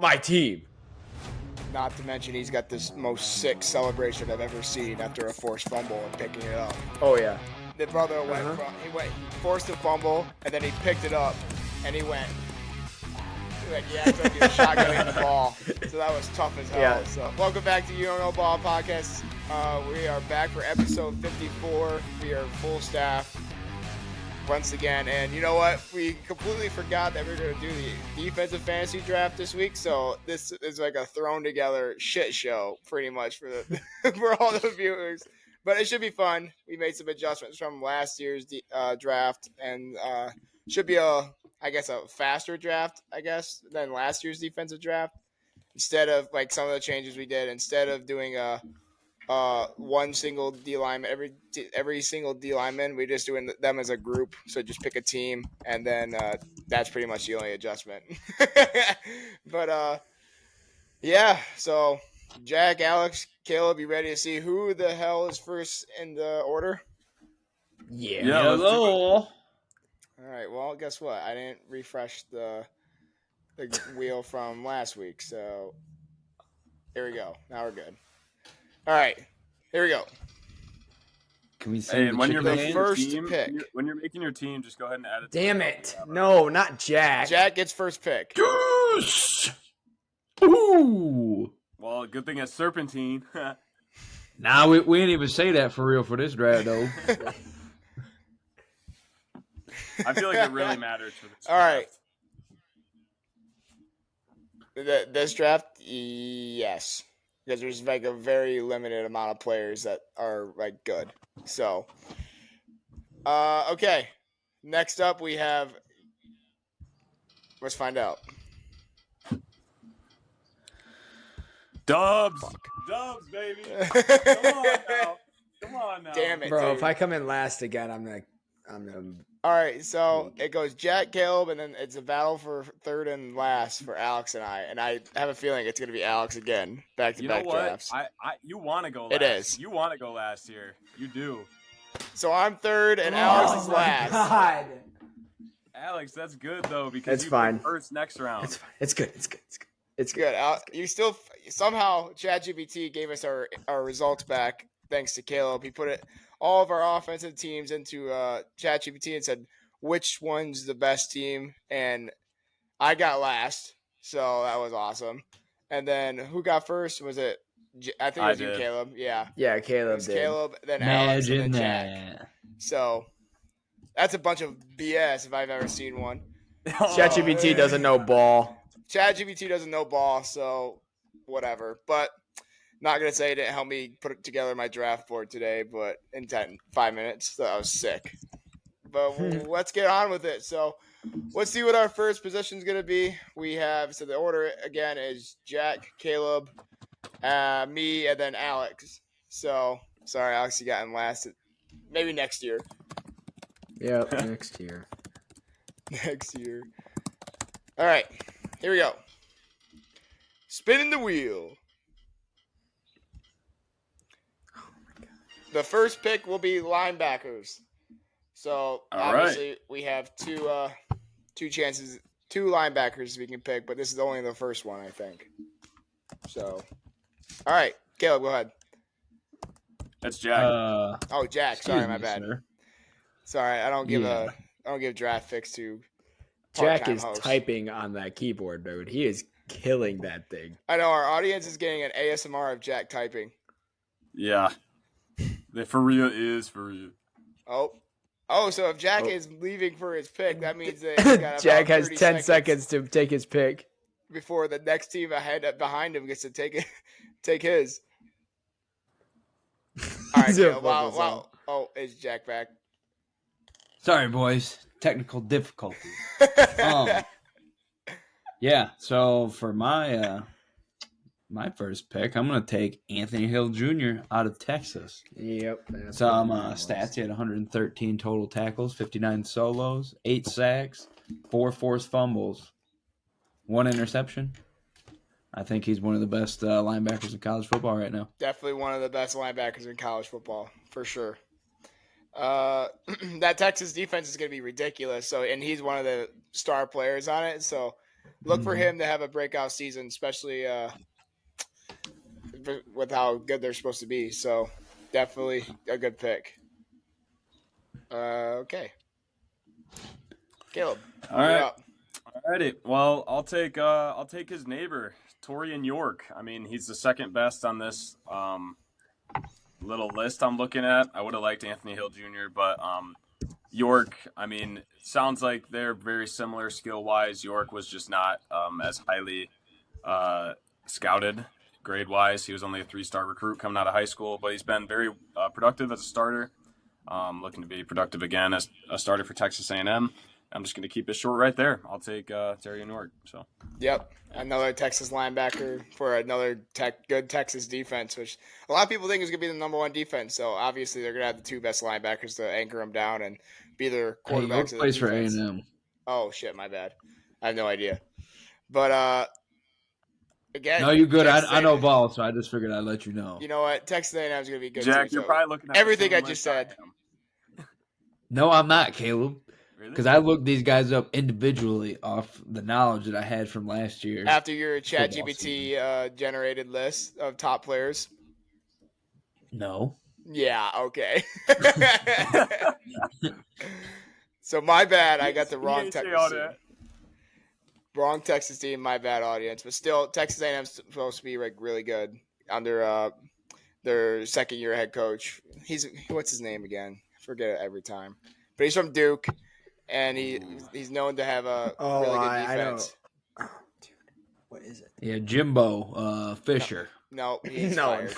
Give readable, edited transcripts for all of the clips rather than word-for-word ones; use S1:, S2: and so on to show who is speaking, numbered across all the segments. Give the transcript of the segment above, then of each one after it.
S1: my team.
S2: Not to mention he's got this most sick celebration I've ever seen after a forced fumble and picking it up.
S1: Oh, yeah.
S2: The brother went he forced a fumble, and then he picked it up, and he went, like, he acted like he was shotgunning the ball. So that was tough as hell.
S1: Yeah.
S2: So welcome back to You Don't Know Ball Podcast. We are back for episode 54. We are full staff once again, and you know what? We completely forgot that we were going to do the defensive fantasy draft this week, so this is like a thrown together shit show pretty much for the for all the viewers, but it should be fun. We made some adjustments from last year's draft, and should be a faster draft than last year's defensive draft. Instead of like some of the changes we did, instead of doing one single D lineman, every single D lineman, we're just doing them as a group. So just pick a team, and then that's pretty much the only adjustment. But yeah. So Jack, Alex, Caleb, you ready to see who the hell is first in the order?
S1: Yeah.
S3: Hello.
S2: All right. Well, guess what? I didn't refresh the wheel from last week, so here we go. Now we're good. All right, here we go.
S3: Can we see
S4: Hey, and when you're
S2: the
S4: making
S2: first
S4: your team,
S2: pick.
S4: when you're making your team, just go ahead and add it.
S1: Damn it. No, not Jack.
S2: Jack gets first pick.
S3: Goose! Ooh!
S4: Well, good thing it's Serpentine.
S3: Nah, we didn't even say that for real for this draft, though.
S4: I feel like it really matters for this.
S2: All right. This draft, yes. Because there's like a very limited amount of players that are like good. So, okay. Next up, we have. Let's find out.
S4: Dubs, baby. Come on now.
S2: Damn it,
S1: Bro,
S2: dude.
S1: if I come in last again, I'm gonna
S2: All right, so it goes Jack, Caleb, and then it's a battle for third and last for Alex and I. And I have a feeling it's going to be Alex again, back-to-back drafts.
S4: You want to go last.
S2: It is.
S4: You want to go last here. You do.
S2: So I'm third, and Alex is last.
S1: God.
S4: Alex, that's good, though, because
S1: It's
S4: you
S1: fine.
S4: picked first next round.
S1: It's fine. It's good.
S2: It's good. You still somehow ChatGPT gave us our results back thanks to Caleb. He put all of our offensive teams into ChatGPT and said which one's the best team, and I got last, so that was awesome. And then who got first? Was it? I think it was you, Caleb. Yeah.
S1: Yeah,
S2: It
S1: Caleb
S2: was
S1: did.
S2: Caleb, then Alex, and
S3: Imagine
S2: then Jack. So that's a bunch of BS if I've ever seen one.
S1: ChatGPT doesn't know ball.
S2: ChatGPT doesn't know ball, so whatever. But not going to say it didn't help me put together my draft board today, but in 5 minutes, so I was sick. But let's get on with it. So let's see what our first position is going to be. We have, so the order again is Jack, Caleb, me, and then Alex. So, sorry, Alex, you got in last. Maybe next year.
S1: Yep, next year.
S2: Next year. All right, here we go. Spinning the wheel.
S1: Oh my God.
S2: The first pick will be linebackers. So obviously we have two chances, two linebackers we can pick, but this is only the first one, I think. So, all right, Caleb, go ahead.
S4: That's Jack.
S2: Oh, Jack. Sorry, my
S3: me,
S2: bad.
S3: sir.
S2: Sorry, I don't give draft picks to
S1: Jack
S2: part-time
S1: is
S2: hosts.
S1: typing on that keyboard, dude. He is killing that thing.
S2: I know our audience is getting an ASMR of Jack typing.
S4: Yeah. The for real is for real.
S2: Oh, so if Jack is leaving for his pick, that means that he's got
S1: Jack
S2: about
S1: has
S2: 30
S1: 10 seconds to take his pick.
S2: before the next team behind him gets to take his. All right, Caleb, wow. Oh, is Jack back?
S3: Sorry, boys. Technical difficulties. Yeah, so for my first pick, I'm going to take Anthony Hill Jr. out of Texas.
S1: Yep.
S3: Some stats. He had 113 total tackles, 59 solos, 8 sacks, 4 forced fumbles, 1 interception. I think he's one of the best linebackers in college football right now.
S2: Definitely one of the best linebackers in college football, for sure. That Texas defense is going to be ridiculous. So, and he's one of the star players on it. So, look for him to have a breakout season, especially with how good they're supposed to be. So definitely a good pick. Okay, Caleb,
S4: All
S2: you're
S4: right.
S2: up.
S4: Alrighty. Well, I'll take his neighbor, Torian York. I mean, he's the second best on this little list I'm looking at. I would have liked Anthony Hill Jr., but York, I mean, sounds like they're very similar skill wise. York was just not as highly scouted grade wise. He was only a 3-star recruit coming out of high school, but he's been very productive as a starter. Looking to be productive again as a starter for Texas A&M. I'm just going to keep it short right there. I'll take Terry York. So.
S2: Yep, another Texas linebacker for another good Texas defense, which a lot of people think is going to be the number one defense. So obviously they're going to have the two best linebackers to anchor them down and be their
S3: Hey, York
S2: quarterbacks of the
S3: plays for
S2: defense.
S3: A&M.
S2: Oh shit, my bad. I have no idea. But again,
S3: No, you good.
S2: Texas
S3: I know
S2: A&M
S3: ball, so I just figured I'd let you know.
S2: You know what? Texas A&M is going to be good
S4: Jack,
S2: too.
S4: you're
S2: So
S4: probably looking at
S2: everything
S4: the
S2: I
S4: same
S2: just
S4: list
S2: said.
S4: am.
S3: No, I'm not, Caleb.
S4: Really?
S3: Because I looked these guys up individually off the knowledge that I had from last year.
S2: After your
S3: football
S2: ChatGPT generated list of top players.
S3: No.
S2: Yeah, okay. So my bad, I got the wrong Texas team. Wrong Texas team, my bad audience. But still, Texas A&M's supposed to be like really good under their second year head coach. What's his name again? I forget it every time. But he's from Duke, and he's known to have a really good defense.
S1: I know. Oh, dude, what is it?
S3: Yeah, Jimbo Fisher.
S2: No, he's fired.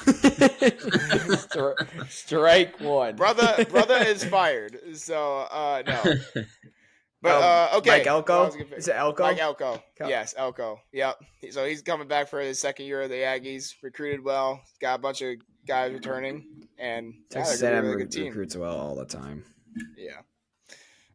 S1: Strike one.
S2: Brother is fired. So no. But okay.
S1: Mike Elko? Is it Elko?
S2: Mike Elko. Yes, Elko. Yep. So he's coming back for his second year of the Aggies. Recruited well. Got a bunch of guys returning, and
S1: Texas A&M really good team. Recruits well all the time.
S2: Yeah.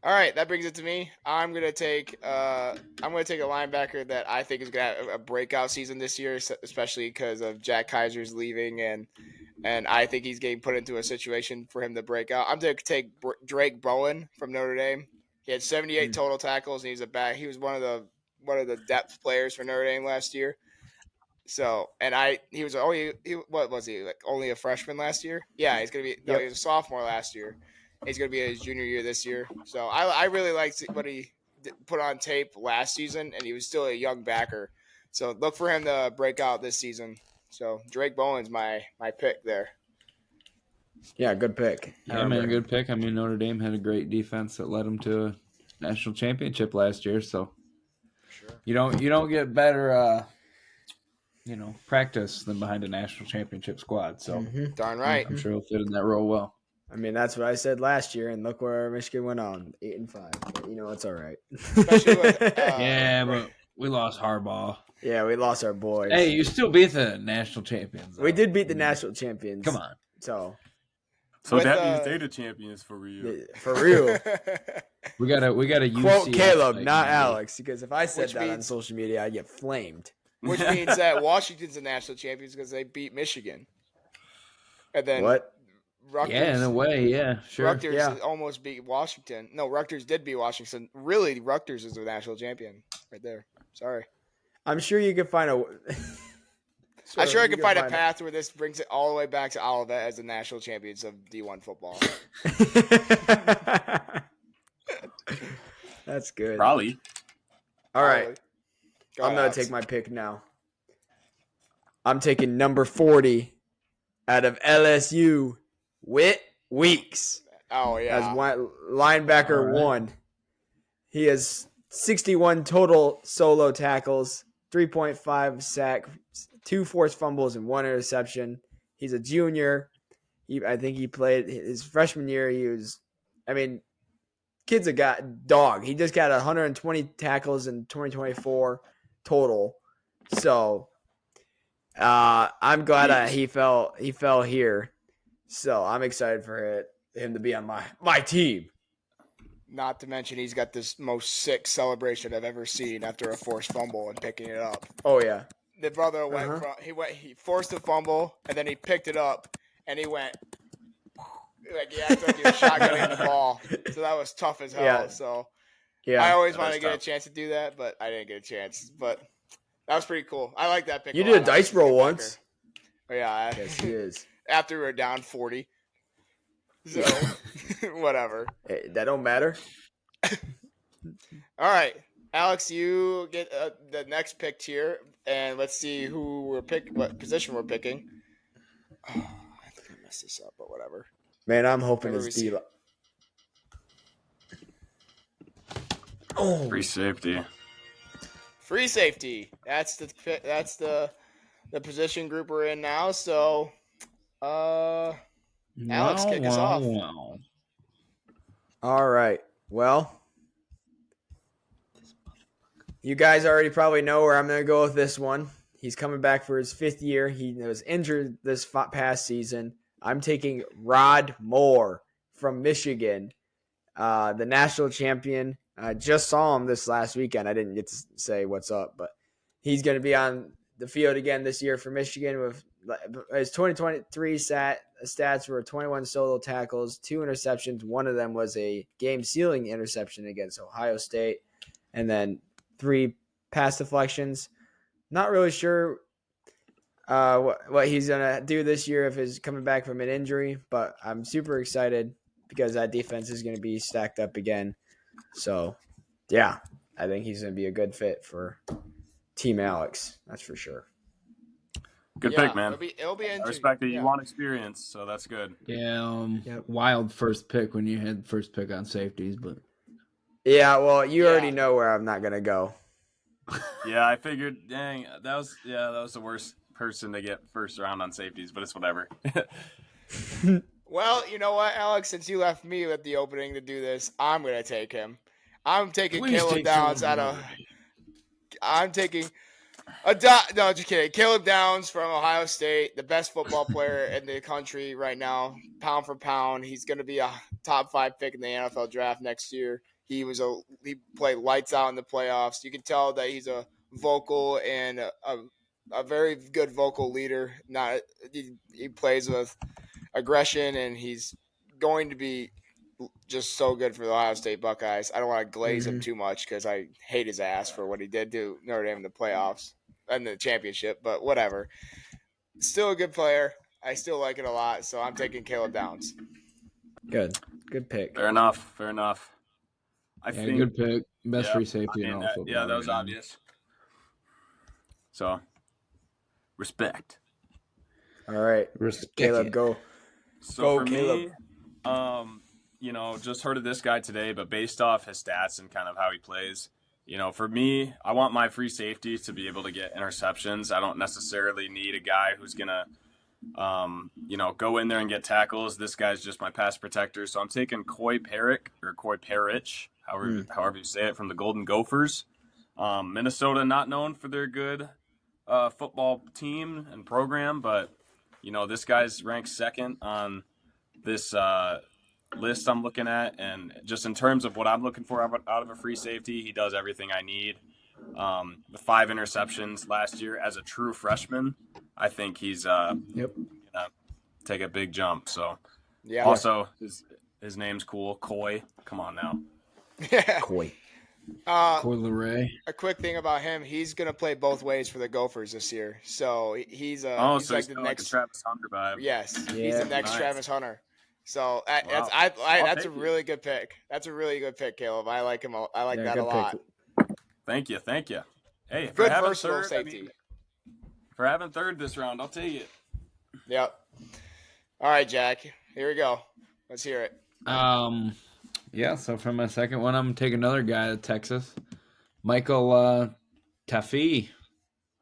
S2: All right, that brings it to me. I'm gonna take a linebacker that I think is gonna have a breakout season this year, especially because of Jack Kaiser's leaving, and I think he's getting put into a situation for him to break out. I'm gonna take Drake Bowen from Notre Dame. He had 78 total tackles, and he was one of the depth players for Notre Dame last year. So, and he was what was he, like only a freshman last year? Yeah, he's gonna be. No, he was a sophomore last year. He's going to be his junior year this year. So I really liked what he put on tape last season, and he was still a young backer. So look for him to break out this season. So Drake Bowen's my pick there.
S1: Yeah, good pick.
S3: Yeah, man, good pick. I mean, Notre Dame had a great defense that led them to a national championship last year. So
S2: sure.
S3: you don't get better practice than behind a national championship squad. So
S2: Darn right.
S3: I'm sure he'll fit in that role well.
S1: I mean, that's what I said last year, and look where Michigan went on, 8-5. But it's all right.
S2: Especially with,
S3: but we lost Harbaugh.
S1: Yeah, we lost our boys.
S3: Hey, you still beat the national champions. Though.
S1: We did beat the national champions.
S3: Come on.
S4: So that means they're the champions for real.
S1: For real.
S3: we got a
S1: quote Caleb, not Alex, because if I said that on social media, I'd get flamed.
S2: Which means that Washington's the national champions because they beat Michigan. And then
S1: what?
S2: Rutgers,
S3: yeah, in a way, yeah, sure.
S2: Rutgers almost beat Washington. No, Rutgers did beat Washington. Really, Rutgers is the national champion right there. Sorry.
S1: I'm sure you could find a.
S2: I'm sure I could find a path where this brings it all the way back to Olivet as the national champions of D1 football.
S1: That's good.
S4: Probably.
S1: All right. I'm going to take my pick now. I'm taking number 40 out of LSU, Whit Weeks.
S2: Oh, yeah.
S1: As linebacker 1. He has 61 total solo tackles, 3.5 sack, 2 forced fumbles, and 1 interception. He's a junior. I think he played his freshman year. Kid's a dog. He just got 120 tackles in 2024 total. So I'm glad he fell here. So I'm excited for him to be on my team.
S2: Not to mention he's got this most sick celebration I've ever seen after a forced fumble and picking it up.
S1: Oh yeah.
S2: The brother he forced a fumble and then he picked it up and he went like he acted like he was shotgunning the ball. So that was tough as hell.
S1: Yeah.
S2: So
S1: Yeah.
S2: I always
S4: That
S2: wanted
S4: is
S2: to get a
S4: tough.
S2: chance to do that, but I didn't get a chance. But that was pretty cool. I like that pick.
S1: You
S2: a
S1: did a
S2: lot,
S1: dice
S2: honestly,
S1: roll
S2: Linebacker.
S1: once.
S2: Oh, yeah.
S1: Yes, he is.
S2: After we were down 40. So, whatever.
S1: Hey, that don't matter.
S2: All right. Alex, you get the next pick here, and let's see what position we're picking. Oh, I think I messed this up, but whatever.
S1: Man, I'm hoping
S2: Whenever
S1: it's
S2: we see-
S1: D. Oh,
S4: Free safety.
S2: Free safety. That's the position group we're in now. So, Alex, kick us off.
S3: Wow.
S1: all right. Well, you guys already probably know where I'm going to go with this one. He's coming back for his 5th year. He was injured this past season. I'm taking Rod Moore from Michigan, the national champion. I just saw him this last weekend. I didn't get to say what's up, but he's going to be on the field again this year for Michigan. With his 2023 stats were 21 solo tackles, 2 interceptions. One of them was a game-sealing interception against Ohio State, and then 3 pass deflections. Not really sure what he's going to do this year if he's coming back from an injury, but I'm super excited because that defense is going to be stacked up again. So, yeah, I think he's going to be a good fit for Team Alex. That's for sure.
S4: Good
S2: Yeah,
S4: pick, man.
S2: It'll be
S4: I
S2: interesting.
S4: respect that
S2: Yeah.
S4: you want experience, so that's good.
S3: Yeah,
S1: Yep.
S3: wild first pick when you had first pick on safeties, but
S1: Yeah, well, you
S2: Yeah.
S1: already know where I'm not going to go.
S4: Yeah, I figured. Dang, that was the worst person to get first round on safeties, but it's whatever.
S2: Well, you know what, Alex? Since you left me with the opening to do this, I'm going to take him. I'm taking Caleb Downs out of. I'm taking no, just kidding. Caleb Downs from Ohio State, the best football player in the country right now, pound for pound. He's going to be a top 5 pick in the NFL draft next year. He played lights out in the playoffs. You can tell that he's a vocal and a very good vocal leader. He plays with aggression, and he's going to be just so good for the Ohio State Buckeyes. I don't want to glaze him too much because I hate his ass for what he did to Notre Dame in the playoffs and the championship, but whatever. Still a good player. I still like it a lot, so I'm taking Caleb Downs.
S1: Good pick.
S4: Fair enough. I
S3: yeah,
S4: think
S3: good pick. Best
S4: yeah,
S3: free safety
S4: I
S3: in
S4: mean,
S3: all football.
S4: yeah, that was
S3: right now.
S4: obvious. So, respect.
S1: All right.
S3: Respect
S1: Caleb,
S3: it.
S1: go.
S4: So
S1: Go,
S4: for
S1: Caleb.
S4: me, just heard of this guy today, but based off his stats and kind of how he plays, for me, I want my free safety to be able to get interceptions. I don't necessarily need a guy who's gonna, go in there and get tackles. This guy's just my pass protector. So I'm taking Coy Parrish, however you say it, from the Golden Gophers. Minnesota, not known for their good football team and program, but this guy's ranked 2nd on this list I'm looking at, and just in terms of what I'm looking for out of a free safety, he does everything I need. The 5 interceptions last year as a true freshman, I think he's gonna take a big jump. So
S2: Yeah.
S4: also his name's cool, Coy. Come on now.
S1: Coy.
S3: Corleray.
S2: A quick thing about him, he's going to play both ways for the Gophers this year. So he's
S4: So
S2: like
S4: he's
S2: the
S4: kind of like a
S2: next
S4: Travis Hunter vibe.
S2: Yes, he's
S1: Yeah.
S2: the next
S4: Nice.
S2: Travis Hunter. So
S4: Wow.
S2: that's a
S4: take it.
S2: really good pick. That's a really good pick, Caleb. I like him. I like that a
S1: good
S2: lot.
S4: Thank you. Hey,
S2: Good versatile safety.
S4: For having third this round, I'll take it.
S2: Yep. All right, Jack. Here we go. Let's hear it.
S3: Yeah, so for my second one, I'm going to take another guy out of Texas. Michael Taffy,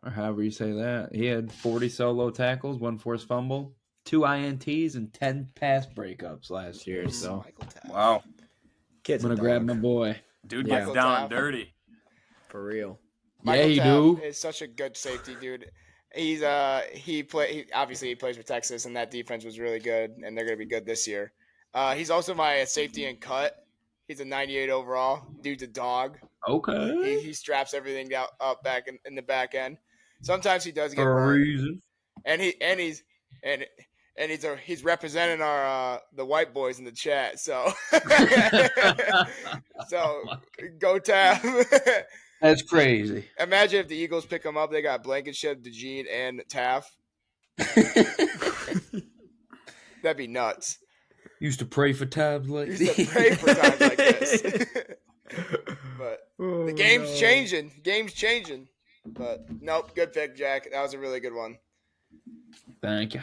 S3: or however you say that. He had 40 solo tackles, 1 forced fumble, 2 INTs, and 10 pass breakups last year. So
S2: Michael Taff.
S4: Wow.
S3: I'm
S1: Kid's
S3: going
S1: a
S3: to grab
S1: dog.
S3: my boy.
S4: Dude
S1: Yeah.
S4: gets down and
S2: Michael Taff.
S4: dirty.
S1: For real.
S2: Michael
S3: you
S2: Taff
S3: do.
S2: is such a good safety, dude. He's he plays for Texas, and that defense was really good, and they're gonna be good this year. He's also my safety and cut. He's a 98 overall. Dude's a dog.
S3: Okay.
S2: He straps everything down up back in the back end. Sometimes he does get
S3: For a
S2: burned,
S3: reason.
S2: and And he's representing our the white boys in the chat. So go Tab.
S3: That's crazy.
S2: Imagine if the Eagles pick him up. They got Blankenship, DeGene, and Taff. That'd be nuts.
S3: Used to pray for times like
S2: Used
S3: this.
S2: to pray for times like this. But the game's changing. Game's changing. But nope, good pick, Jack. That was a really good one.
S3: Thank you.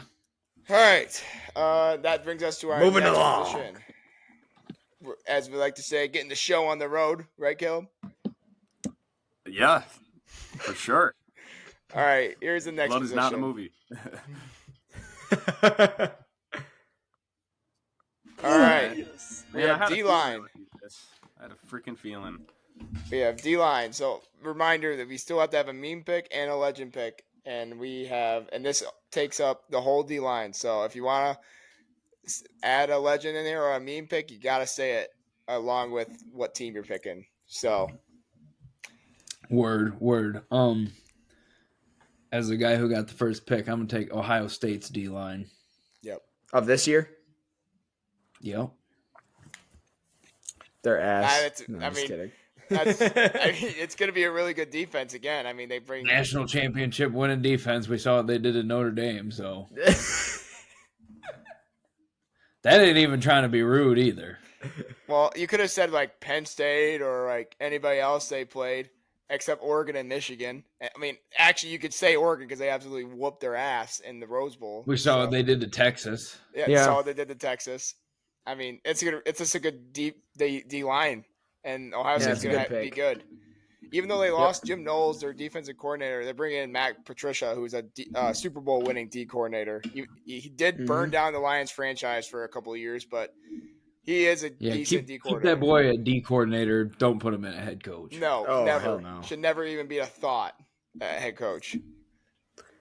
S2: All right. That brings us to our
S1: Moving
S2: next
S1: along.
S2: position. As we like to say, getting the show on the road. Right, Caleb?
S4: Yeah, for sure.
S2: All right. Here's the next
S4: Blood is
S2: position.
S4: not a movie.
S2: All right. We
S4: Man, I
S2: have
S4: had a
S2: D-line.
S4: feeling like this. I had a freaking feeling.
S2: We have D-line. So, reminder that we still have to have a meme pick and a legend pick. And this takes up the whole D-line. So, if you want to add a legend in there or a meme pick, you got to say it along with what team you're picking. So,
S3: Word. As the guy who got the first pick, I'm gonna take Ohio State's D line.
S2: yep.
S1: Of this year,
S3: Yep.
S1: they're ass.
S2: That's-
S1: Just kidding.
S2: It's going to be a really good defense again. I mean, they bring
S3: National championship winning defense. We saw what they did at Notre Dame, so that ain't even trying to be rude either.
S2: Well, you could have said like Penn State or like anybody else they played, except Oregon and Michigan. I mean, actually, you could say Oregon because they absolutely whooped their ass in the Rose Bowl.
S3: We saw what they did to Texas.
S2: Yeah, saw what they did to Texas. I mean, it's just a good deep D line, and Ohio State's going to be good. Even though they lost Jim Knowles, their defensive coordinator, they're bringing in Matt Patricia, who's a Super Bowl winning D coordinator. He did burn down the Lions franchise for a couple of years, but he is a decent D coordinator.
S3: Keep that boy a D coordinator. Don't put him in a head coach.
S2: No, never.
S1: Hell no.
S2: Should never even be a thought at head coach.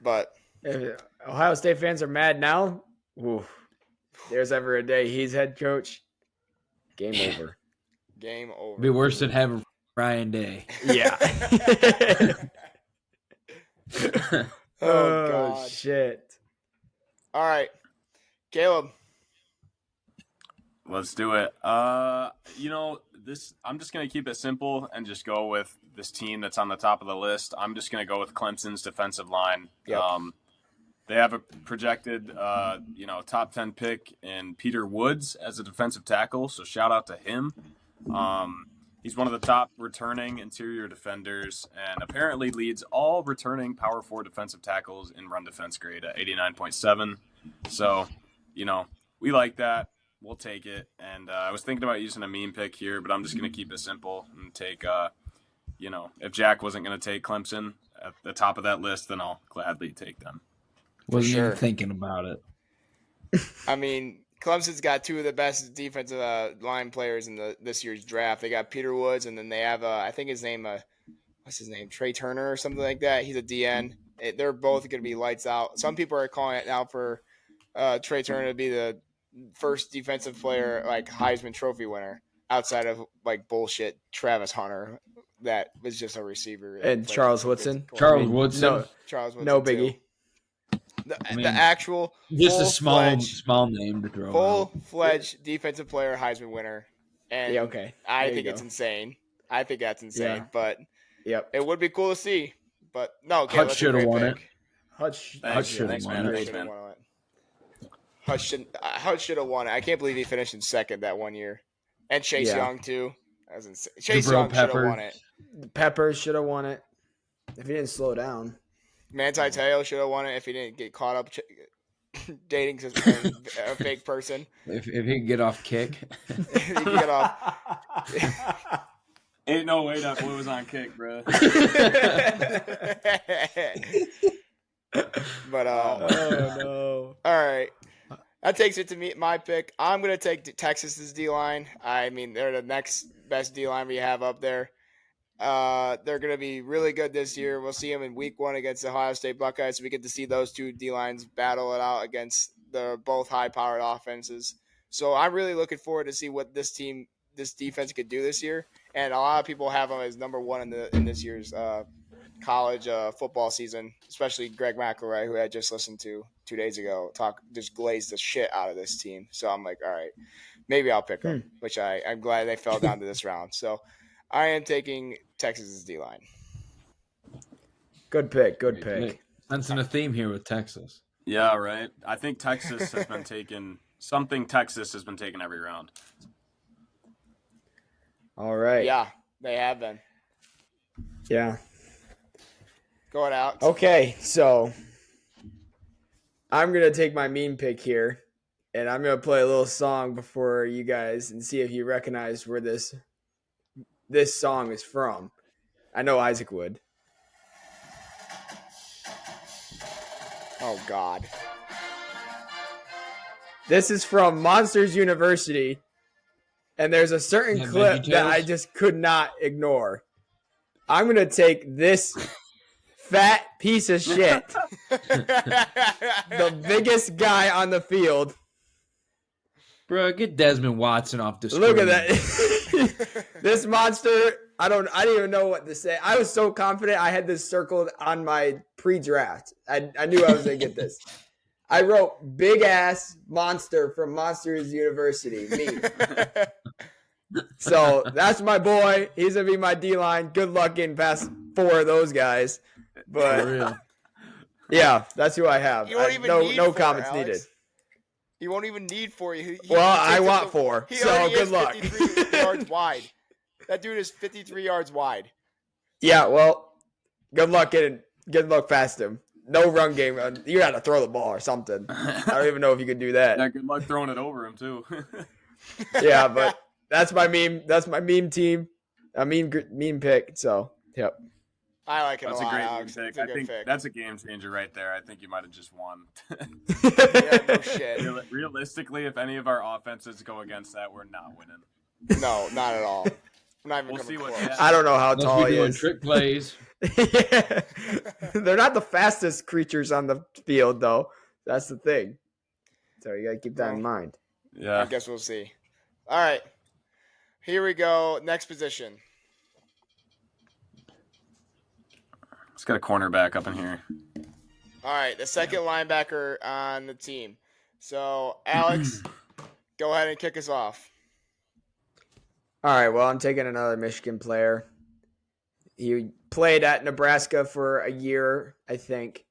S2: But
S1: If Ohio State fans are mad now, oof, there's ever a day he's head coach. Game over.
S2: Game over.
S3: It'd be worse than having Ryan Day.
S1: Yeah.
S2: Oh, God.
S1: Shit.
S2: All right. Caleb.
S4: Let's do it. I'm just going to keep it simple and just go with this team that's on the top of the list. I'm just going to go with Clemson's defensive line.
S2: Yep.
S4: They have a projected, top 10 pick in Peter Woods as a defensive tackle, so shout out to him. He's one of the top returning interior defenders and apparently leads all returning Power 4 defensive tackles in run defense grade at 89.7. So, we like that. We'll take it. And I was thinking about using a meme pick here, but I'm just going to keep it simple and take, if Jack wasn't going to take Clemson at the top of that list, then I'll gladly take them.
S3: Wasn't
S2: sure.
S3: even thinking about it.
S2: I mean, Clemson's got two of the best defensive line players in this year's draft. They got Peter Woods, and then they have, I think his name, what's his name, Trey Turner or something like that. He's a DN. They're both going to be lights out. Some people are calling it now for Trey Turner to be the first defensive player, like Heisman Trophy winner, outside of like bullshit Travis Hunter. That was just a receiver.
S1: And Charles Woodson.
S3: Charles Woodson.
S2: Charles Woodson.
S1: No biggie.
S2: The actual
S3: just a small name to throw.
S2: Full-fledged defensive player, Heisman winner, and
S1: Yeah, okay.
S2: I think it's insane. I think that's insane,
S1: Yeah.
S2: but
S1: Yep.
S2: it would be cool to see. But no, okay,
S3: Hutch should have won it.
S1: Hutch
S3: should have won
S2: it. Hutch should have won it. I can't believe he finished in second that one year, and Chase Young too. That was insane. Chase Young should have won it.
S1: Peppers should have won it if he didn't slow down.
S2: Manti Te'o should have won it if he didn't get caught up dating a fake person.
S3: If he could get off kick.
S2: If he could get off.
S4: Ain't no way that boy was on kick, bro.
S2: But
S1: oh no!
S2: All right, that takes it to my pick. I'm gonna take Texas's D line. I mean, they're the next best D line we have up there. They're gonna be really good this year. We'll see them in Week 1 against the Ohio State Buckeyes. So we get to see those two D lines battle it out against the both high-powered offenses. So I'm really looking forward to see what this defense could do this year. And a lot of people have them as number 1 in this year's college football season, especially Greg McElroy, who I just listened to 2 days ago, just glazed the shit out of this team. So I'm like, all right, maybe I'll pick them, which I'm glad they fell down to this round. So I am taking Texas's D-line.
S1: Good pick. Good pick.
S3: Sensing a theme here with Texas.
S4: Yeah, right. I think Texas has been taken every round.
S1: All right.
S2: Yeah, they have been.
S1: Yeah.
S2: Go it out.
S1: Okay, so I'm going to take my meme pick here, and I'm going to play a little song before you guys and see if you recognize where this song is from. I know Isaac would.
S2: Oh, God.
S1: This is from Monsters University, and there's a certain clip that I just could not ignore. I'm going to take this fat piece of shit, the biggest guy on the field.
S3: Bro, get Desmond Watson off the screen.
S1: Look at that. This monster, I didn't even know what to say. I was so confident I had this circled on my pre-draft. I knew I was going to get this. I wrote big ass monster from Monsters University. Me. So that's my boy. He's going to be my D-line. Good luck getting past 4 of those guys. But yeah, that's who I have. No comments needed.
S2: He won't even need 4.
S1: I want 4. So good luck.
S2: 53 yards wide. That dude is 53 yards wide.
S1: Yeah, well, good luck past him. No run game. You got to throw the ball or something. I don't even know if you could do that.
S4: Yeah, good luck throwing it over him too.
S1: Yeah, but that's my meme. That's my meme team. A meme pick. So, yep.
S2: I like it
S4: that's
S2: a lot,
S4: great
S2: Alex.
S4: pick.
S2: That's a
S4: I think
S2: pick.
S4: that's a game changer right there. I think you might have just won.
S2: Yeah, no shit.
S4: Realistically, if any of our offenses go against that, we're not winning.
S2: No, not at all. Not even
S4: We'll
S2: close.
S4: see
S1: I don't know how tall he is.
S3: Trick plays.
S1: Yeah. They're not the fastest creatures on the field, though. That's the thing. So you got to keep that in mind.
S4: Yeah.
S2: I guess we'll see. All right. Here we go. Next position.
S4: Let's get a cornerback up in here.
S2: All right. The second linebacker on the team. So, Alex, go ahead and kick us off.
S1: All right, well, I'm taking another Michigan player. He played at Nebraska for a year, I think,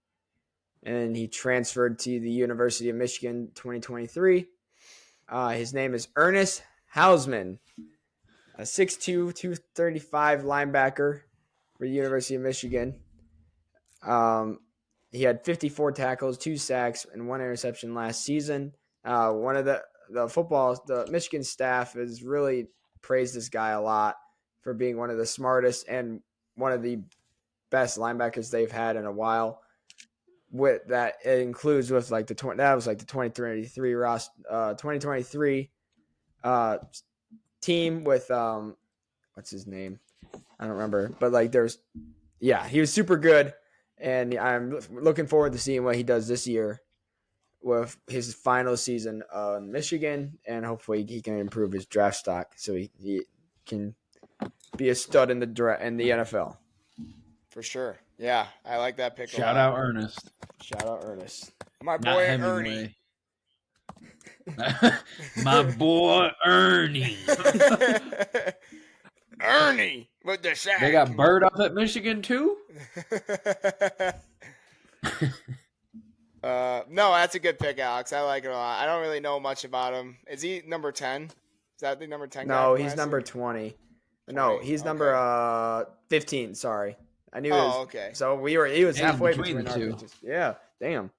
S1: and he transferred to the University of Michigan 2023. His name is Ernest Hausman, a 6'2", 235 linebacker for the University of Michigan. He had 54 tackles, 2 sacks, and 1 interception last season. One of the Michigan staff is really praised this guy a lot for being one of the smartest and one of the best linebackers they've had in a while. With that, it includes with the 2023 team with what's his name? I don't remember, but he was super good, and I'm looking forward to seeing what he does this year with his final season in Michigan, and hopefully he can improve his draft stock so he can be a stud in the NFL.
S2: For sure. Yeah, I like that pick.
S3: Shout out Ernest.
S2: My boy Ernie.
S3: My boy Ernie.
S2: Ernie with the sack.
S3: They got Bird up at Michigan too?
S2: No, that's a good pick, Alex. I like it a lot. I don't really know much about him. Is he number 10? Is that the number 10 guy?
S1: No, he's number 20. No, he's number 15, sorry. I knew
S2: okay.
S1: So he was halfway between
S3: the
S1: our
S3: two.
S1: pitches. Yeah, damn.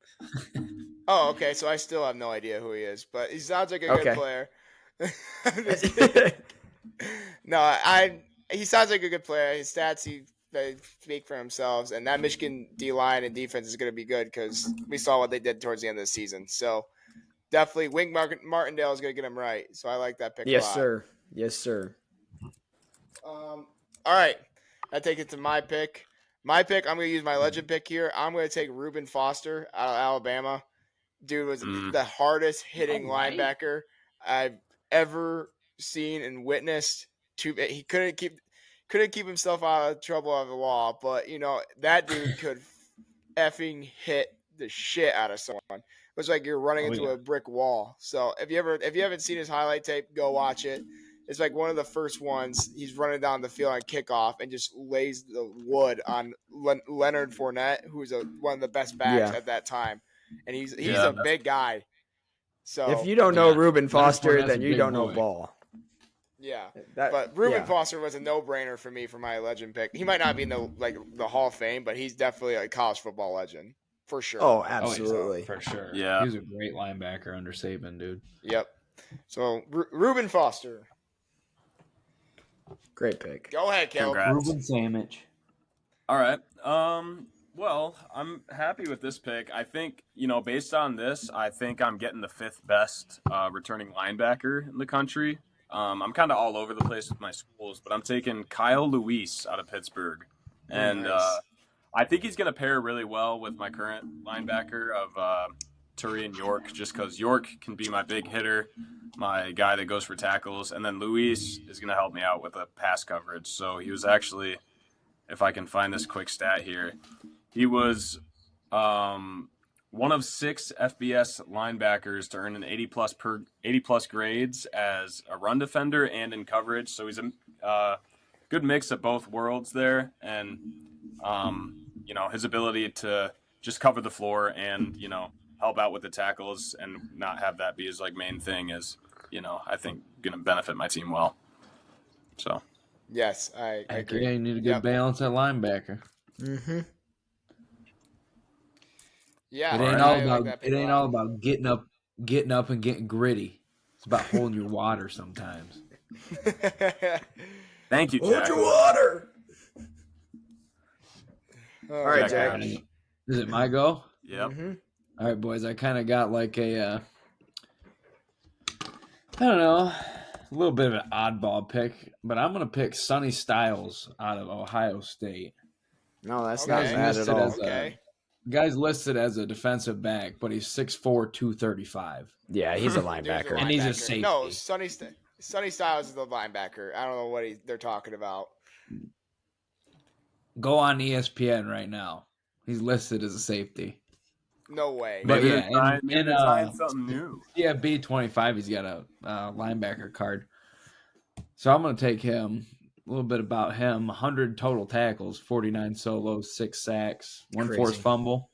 S2: Oh, okay. So I still have no idea who he is, but he sounds like a good player. No, he sounds like a good player. His stats, they speak for themselves, and that Michigan D-line and defense is going to be good because we saw what they did towards the end of the season. So definitely Wink Martindale is going to get him right. So I like that pick a lot.
S1: Yes, sir.
S2: All right. I take it to my pick. My pick, I'm going to use my legend pick here. I'm going to take Reuben Foster out of Alabama. Dude was the hardest hitting linebacker I've ever seen and witnessed. He couldn't couldn't keep himself out of trouble on the wall, but that dude could effing hit the shit out of someone. It was like you're running into a brick wall. So if you haven't seen his highlight tape, go watch it. It's like one of the first ones. He's running down the field on kickoff and just lays the wood on Leonard Fournette, who's one of the best backs at that time, and he's a big guy. So
S1: if you don't know Reuben Foster, then you don't know ball.
S2: Yeah, but Reuben Foster was a no-brainer for me for my legend pick. He might not be in the Hall of Fame, but he's definitely a college football legend for sure.
S1: Oh, absolutely,
S3: for sure.
S4: Yeah,
S3: he was a great linebacker under Saban, dude.
S2: Yep. So Reuben Foster,
S1: great pick.
S2: Go ahead, Caleb.
S3: Reuben Sandwich.
S4: All right. Well, I'm happy with this pick. I think, based on this, I think I'm getting the 5th best returning linebacker in the country. I'm kind of all over the place with my schools, but I'm taking Kyle Lewis out of Pittsburgh. And I think he's going to pair really well with my current linebacker of Turian York, just because York can be my big hitter, my guy that goes for tackles, and then Lewis is going to help me out with a pass coverage. So he was actually, if I can find this quick stat here, he was one of 6 FBS linebackers to earn an 80 plus grades as a run defender and in coverage. So he's a good mix of both worlds there, and his ability to just cover the floor and help out with the tackles and not have that be his main thing is I think going to benefit my team well. So
S2: yes, I agree.
S3: Yeah, you need a good balance at linebacker.
S1: Mm-hmm.
S2: Yeah,
S3: it ain't all about getting up and getting gritty. It's about holding your water sometimes.
S4: Thank you, Jack.
S1: Hold your water. All right, Jack.
S3: Is it my go?
S4: Yep.
S1: Mm-hmm.
S3: All right, boys. I kind of got like a, I don't know, a little bit of an oddball pick, but I'm gonna pick Sonny Styles out of Ohio State.
S1: No, that's not bad at all.
S3: Guy's listed as a defensive back, but he's 6'4", 235.
S1: Yeah, he's a linebacker.
S3: And he's a safety.
S2: No, Sonny Styles is the linebacker. I don't know what they're talking about.
S3: Go on ESPN right now. He's listed as a safety.
S2: No way.
S3: But
S4: maybe they're trying something new.
S3: Yeah, B25, he's got a linebacker card. So I'm going to take him. A little bit about him: 100 total tackles, 49 solos, 6 sacks, 1 forced fumble,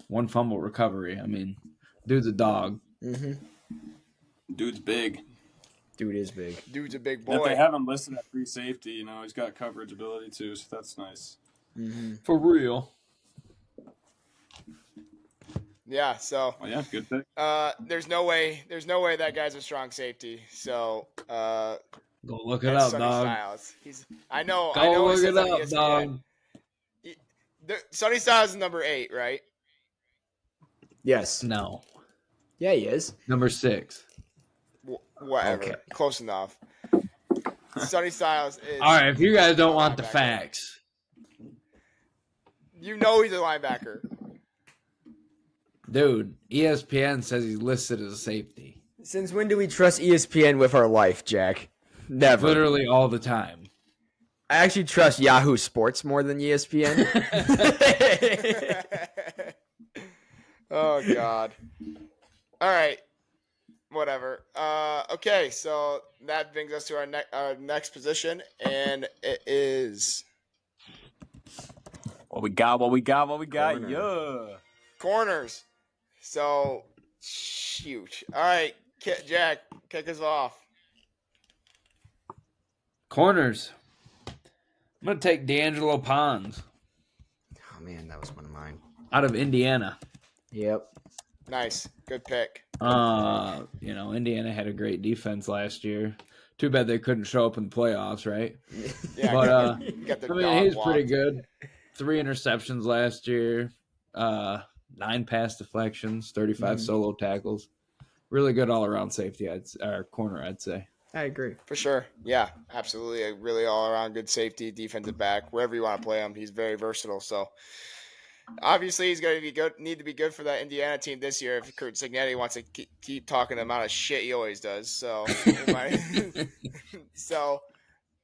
S3: 1 fumble recovery. I mean, dude's a dog.
S1: Mm-hmm.
S4: Dude's big.
S1: Dude is big.
S2: Dude's a big boy.
S4: If they have him listed at free safety, he's got coverage ability too, so that's nice.
S1: Mm-hmm.
S3: For real.
S2: Yeah. So.
S4: Well, yeah, good pick.
S2: There's no way that guy's a strong safety. So.
S3: Go look it up,
S2: Sonny
S3: dog.
S2: Styles. I know.
S3: Go look it up,
S2: ESPN.
S3: dog.
S2: Sonny Styles is number 8, right?
S1: Yes.
S3: No.
S1: Yeah, he is.
S3: Number 6.
S2: Whatever.
S1: Okay.
S2: Close enough. Sonny Styles is.
S3: All right, if you guys don't want the facts.
S2: He's a linebacker.
S3: Dude, ESPN says he's listed as a safety.
S1: Since when do we trust ESPN with our life, Jack? Never.
S3: Literally all the time.
S1: I actually trust Yahoo Sports more than ESPN.
S2: Oh, God. All right. Whatever. Okay, so that brings us to our next position, and it is...
S4: What we got?
S1: Corner.
S4: Yeah.
S2: Corners. So, shoot. All right, Jack, kick us off.
S3: Corners. I'm going to take D'Angelo Pons
S1: Oh, man, that was one of mine.
S3: out of Indiana.
S1: Yep.
S2: Nice. Good pick.
S3: Indiana had a great defense last year. Too bad they couldn't show up in the playoffs, right?
S2: Yeah,
S3: But
S2: got the
S3: I mean, he's pretty good. 3 interceptions last year, 9 pass deflections, 35 solo tackles. Really good all-around safety, corner, I'd say.
S1: I agree.
S2: For sure. Yeah, absolutely. A really all-around good safety, defensive back, wherever you want to play him. He's very versatile. So, obviously, he's going to be good. Need to be good for that Indiana team this year if Kurt Cignetti wants to keep talking the amount of shit he always does. So,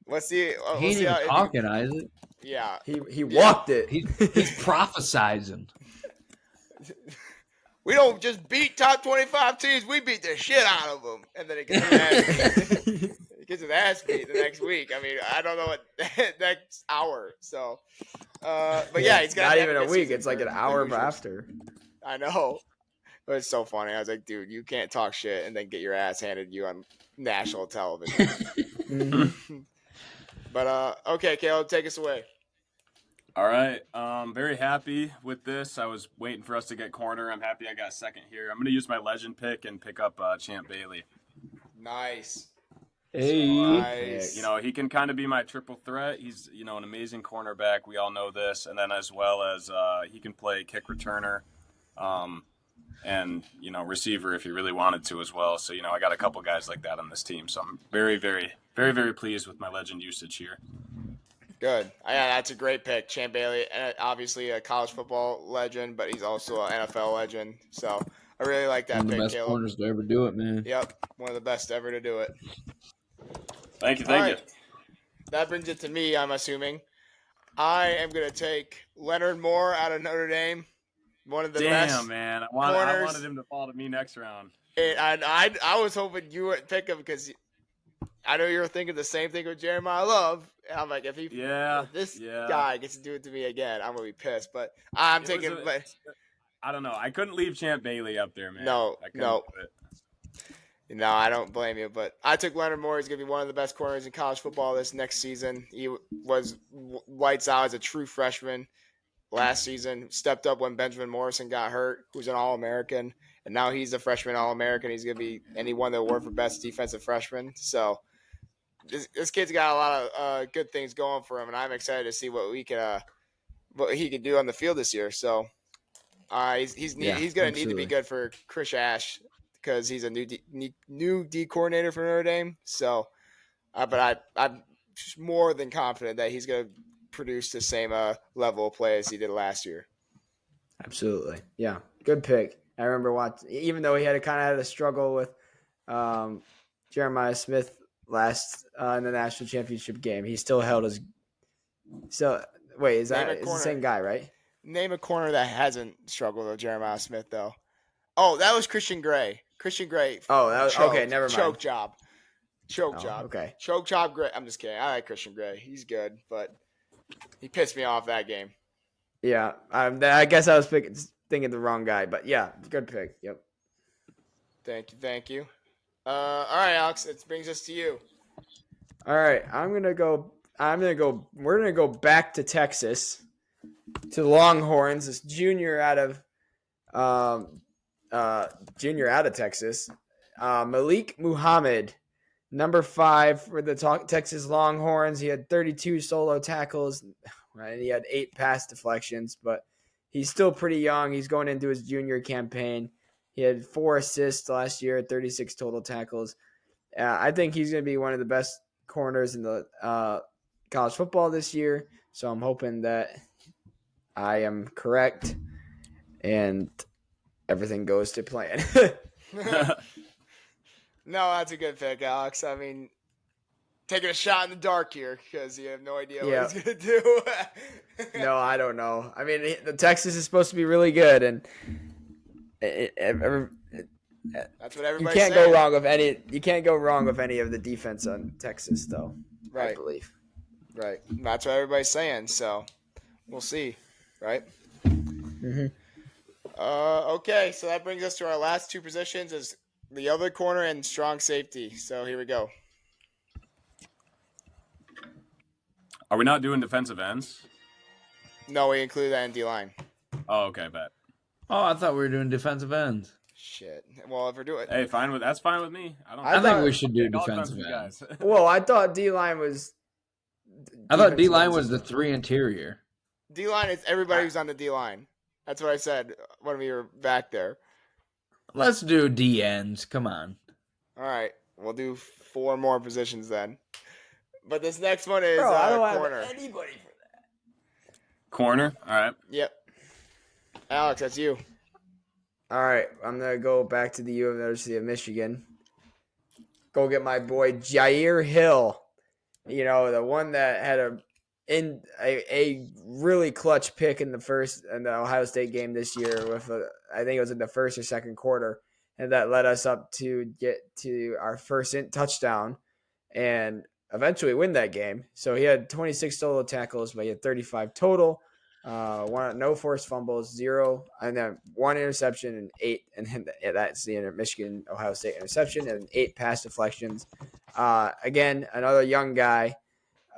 S2: We'll see.
S3: He
S2: We'll
S3: ain't
S2: see
S3: even
S2: how.
S3: talking, Isaac.
S2: Yeah.
S1: He walked it.
S3: He's prophesizing.
S2: We don't just beat top 25 teams. We beat the shit out of them, and then he gets his ass beat. He gets his ass beat the next week. I mean, I don't know what next hour. So, but yeah, he's got
S1: not even a week. It's like an hour after.
S2: I know. But it's so funny. I was like, dude, you can't talk shit and then get your ass handed to you on national television.
S1: Mhm.
S2: But okay, Caleb, take us away.
S4: All right. Very happy with this. I was waiting for us to get corner. I'm happy I got second here. I'm going to use my legend pick and pick up Champ Bailey.
S2: Nice.
S3: Hey.
S2: Nice.
S4: You know, he can kind of be my triple threat. He's, you know, an amazing cornerback. We all know this. And then as well as he can play kick returner and, you know, receiver if he really wanted to as well. So, you know, I got a couple guys like that on this team. So I'm very, very, very, very pleased with my legend usage here.
S2: Good. Yeah, that's a great pick. Champ Bailey, obviously a college football legend, but he's also an NFL legend. So I really like that
S3: One of the
S2: pick,
S3: best
S2: Caleb.
S3: corners to ever do it, man.
S2: Yep, one of the best ever to do it.
S4: Thank you.
S2: All right. That brings it to me, I'm assuming. I am going to take Leonard Moore out of Notre Dame. One of the best.
S4: Damn, man. I wanted him to fall to me next round.
S2: I was hoping you would pick him because I know you were thinking the same thing with Jeremiah Love. And I'm like, if this guy gets to do it to me again, I'm going to be pissed. But I'm taking
S4: I don't know. I couldn't leave Champ Bailey up there, man.
S2: No.
S4: Do it.
S2: No, I don't blame you, but I took Leonard Moore. He's going to be one of the best corners in college football this next season. He was lights out as a true freshman last season, stepped up when Benjamin Morrison got hurt, who's an All-American, and now he's a freshman All-American. He's going to be, and he won the award for best defensive freshman. So this kid's got a lot of good things going for him, and I'm excited to see what he can do on the field this year. So he's going to need to be good for Chris Ash, because he's a new D coordinator for Notre Dame. So, but I'm more than confident that he's going to produce the same level of play as he did last year.
S1: Absolutely, yeah, good pick. I remember watching, even though he had a struggle with Jeremiah Smith last in the national championship game, he still held his. So wait, is that the same guy, right?
S2: Name a corner that hasn't struggled with Jeremiah Smith though. Oh, that was Christian Gray.
S1: Oh, that was okay. Never mind.
S2: Choke job.
S1: Okay.
S2: Choke job. Gray. I'm just kidding. I like Christian Gray. He's good, but he pissed me off that game.
S1: Yeah, I guess I was thinking the wrong guy, but yeah, good pick. Yep.
S2: Thank you. All right, Alex. It brings us to you.
S1: All right, we're gonna go back to Texas, to the Longhorns. This junior out of Texas, Malik Muhammad, number 5 for the Texas Longhorns. He had 32 solo tackles, and he had 8 pass deflections, but he's still pretty young. He's going into his junior campaign. He had 4 assists last year, 36 total tackles. I think he's going to be one of the best corners in the college football this year, so I'm hoping that I am correct and everything goes to plan.
S2: No, that's a good pick, Alex. I mean, taking a shot in the dark here because you have no idea what he's going to do.
S1: No, I don't know. I mean, the Texas is supposed to be really good, and
S2: that's what everybody's
S1: saying. You can't go wrong with any of the defense on Texas, though.
S2: Right.
S1: I believe.
S2: Right. That's what everybody's saying. So we'll see. Right.
S1: Mm-hmm.
S2: Okay, so that brings us to our last 2 positions: is the other corner and strong safety. So here we go.
S4: Are we not doing defensive ends?
S2: No, we include that in D-line.
S4: Oh, okay, bet.
S3: Oh, I thought we were doing defensive ends.
S2: Shit. Well, if we're doing
S4: hey, that's fine with me.
S3: I think we should do defensive ends.
S1: Well, I thought D-line was.
S3: I thought D-line was the 3 interior.
S2: D-line is everybody who's on the D-line. That's what I said when we were back there.
S3: Let's do D ends. Come on.
S2: All right. We'll do 4 more positions then. But this next one is
S1: I don't
S2: corner.
S1: have anybody for that.
S4: Corner? All right.
S2: Yep. Alex, that's you.
S1: All right. I'm going to go back to the University of Michigan. Go get my boy Jair Hill. the one that had a really clutch pick in the Ohio State game this year with I think it was in the first or second quarter, and that led us up to get to our first touchdown and eventually win that game. So he had 26 solo tackles, but he had 35 total. No forced fumbles, 0, and then 1 interception and 8, and that's the Michigan Ohio State interception, and 8 pass deflections. Again, another young guy,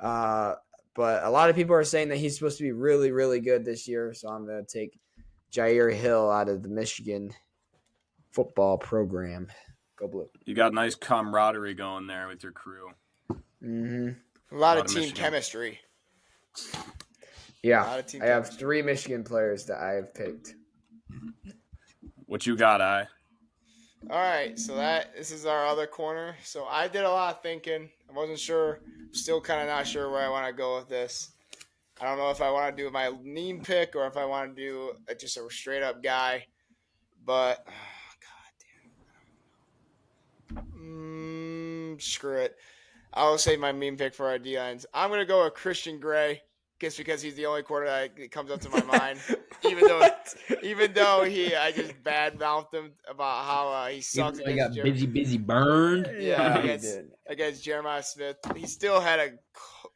S1: but a lot of people are saying that he's supposed to be really, really good this year. So I'm going to take Jair Hill out of the Michigan football program. Go Blue!
S4: You got nice camaraderie going there with your crew.
S1: Mm-hmm.
S2: A lot of team
S4: Michigan
S2: chemistry.
S1: Yeah, I have 3 Michigan players that I have picked.
S4: What you got, I?
S2: All right, so this is our other corner. So I did a lot of thinking. I wasn't sure. Still kind of not sure where I want to go with this. I don't know if I want to do my meme pick or if I want to do just a straight up guy. But screw it. I'll save my meme pick for our D lines. I'm gonna go with Christian Gray, just because he's the only quarter that comes up to my mind. even though I just bad mouthed him about how he sucks.
S3: I got busy burned.
S2: Yeah, against Jeremiah Smith. He still had a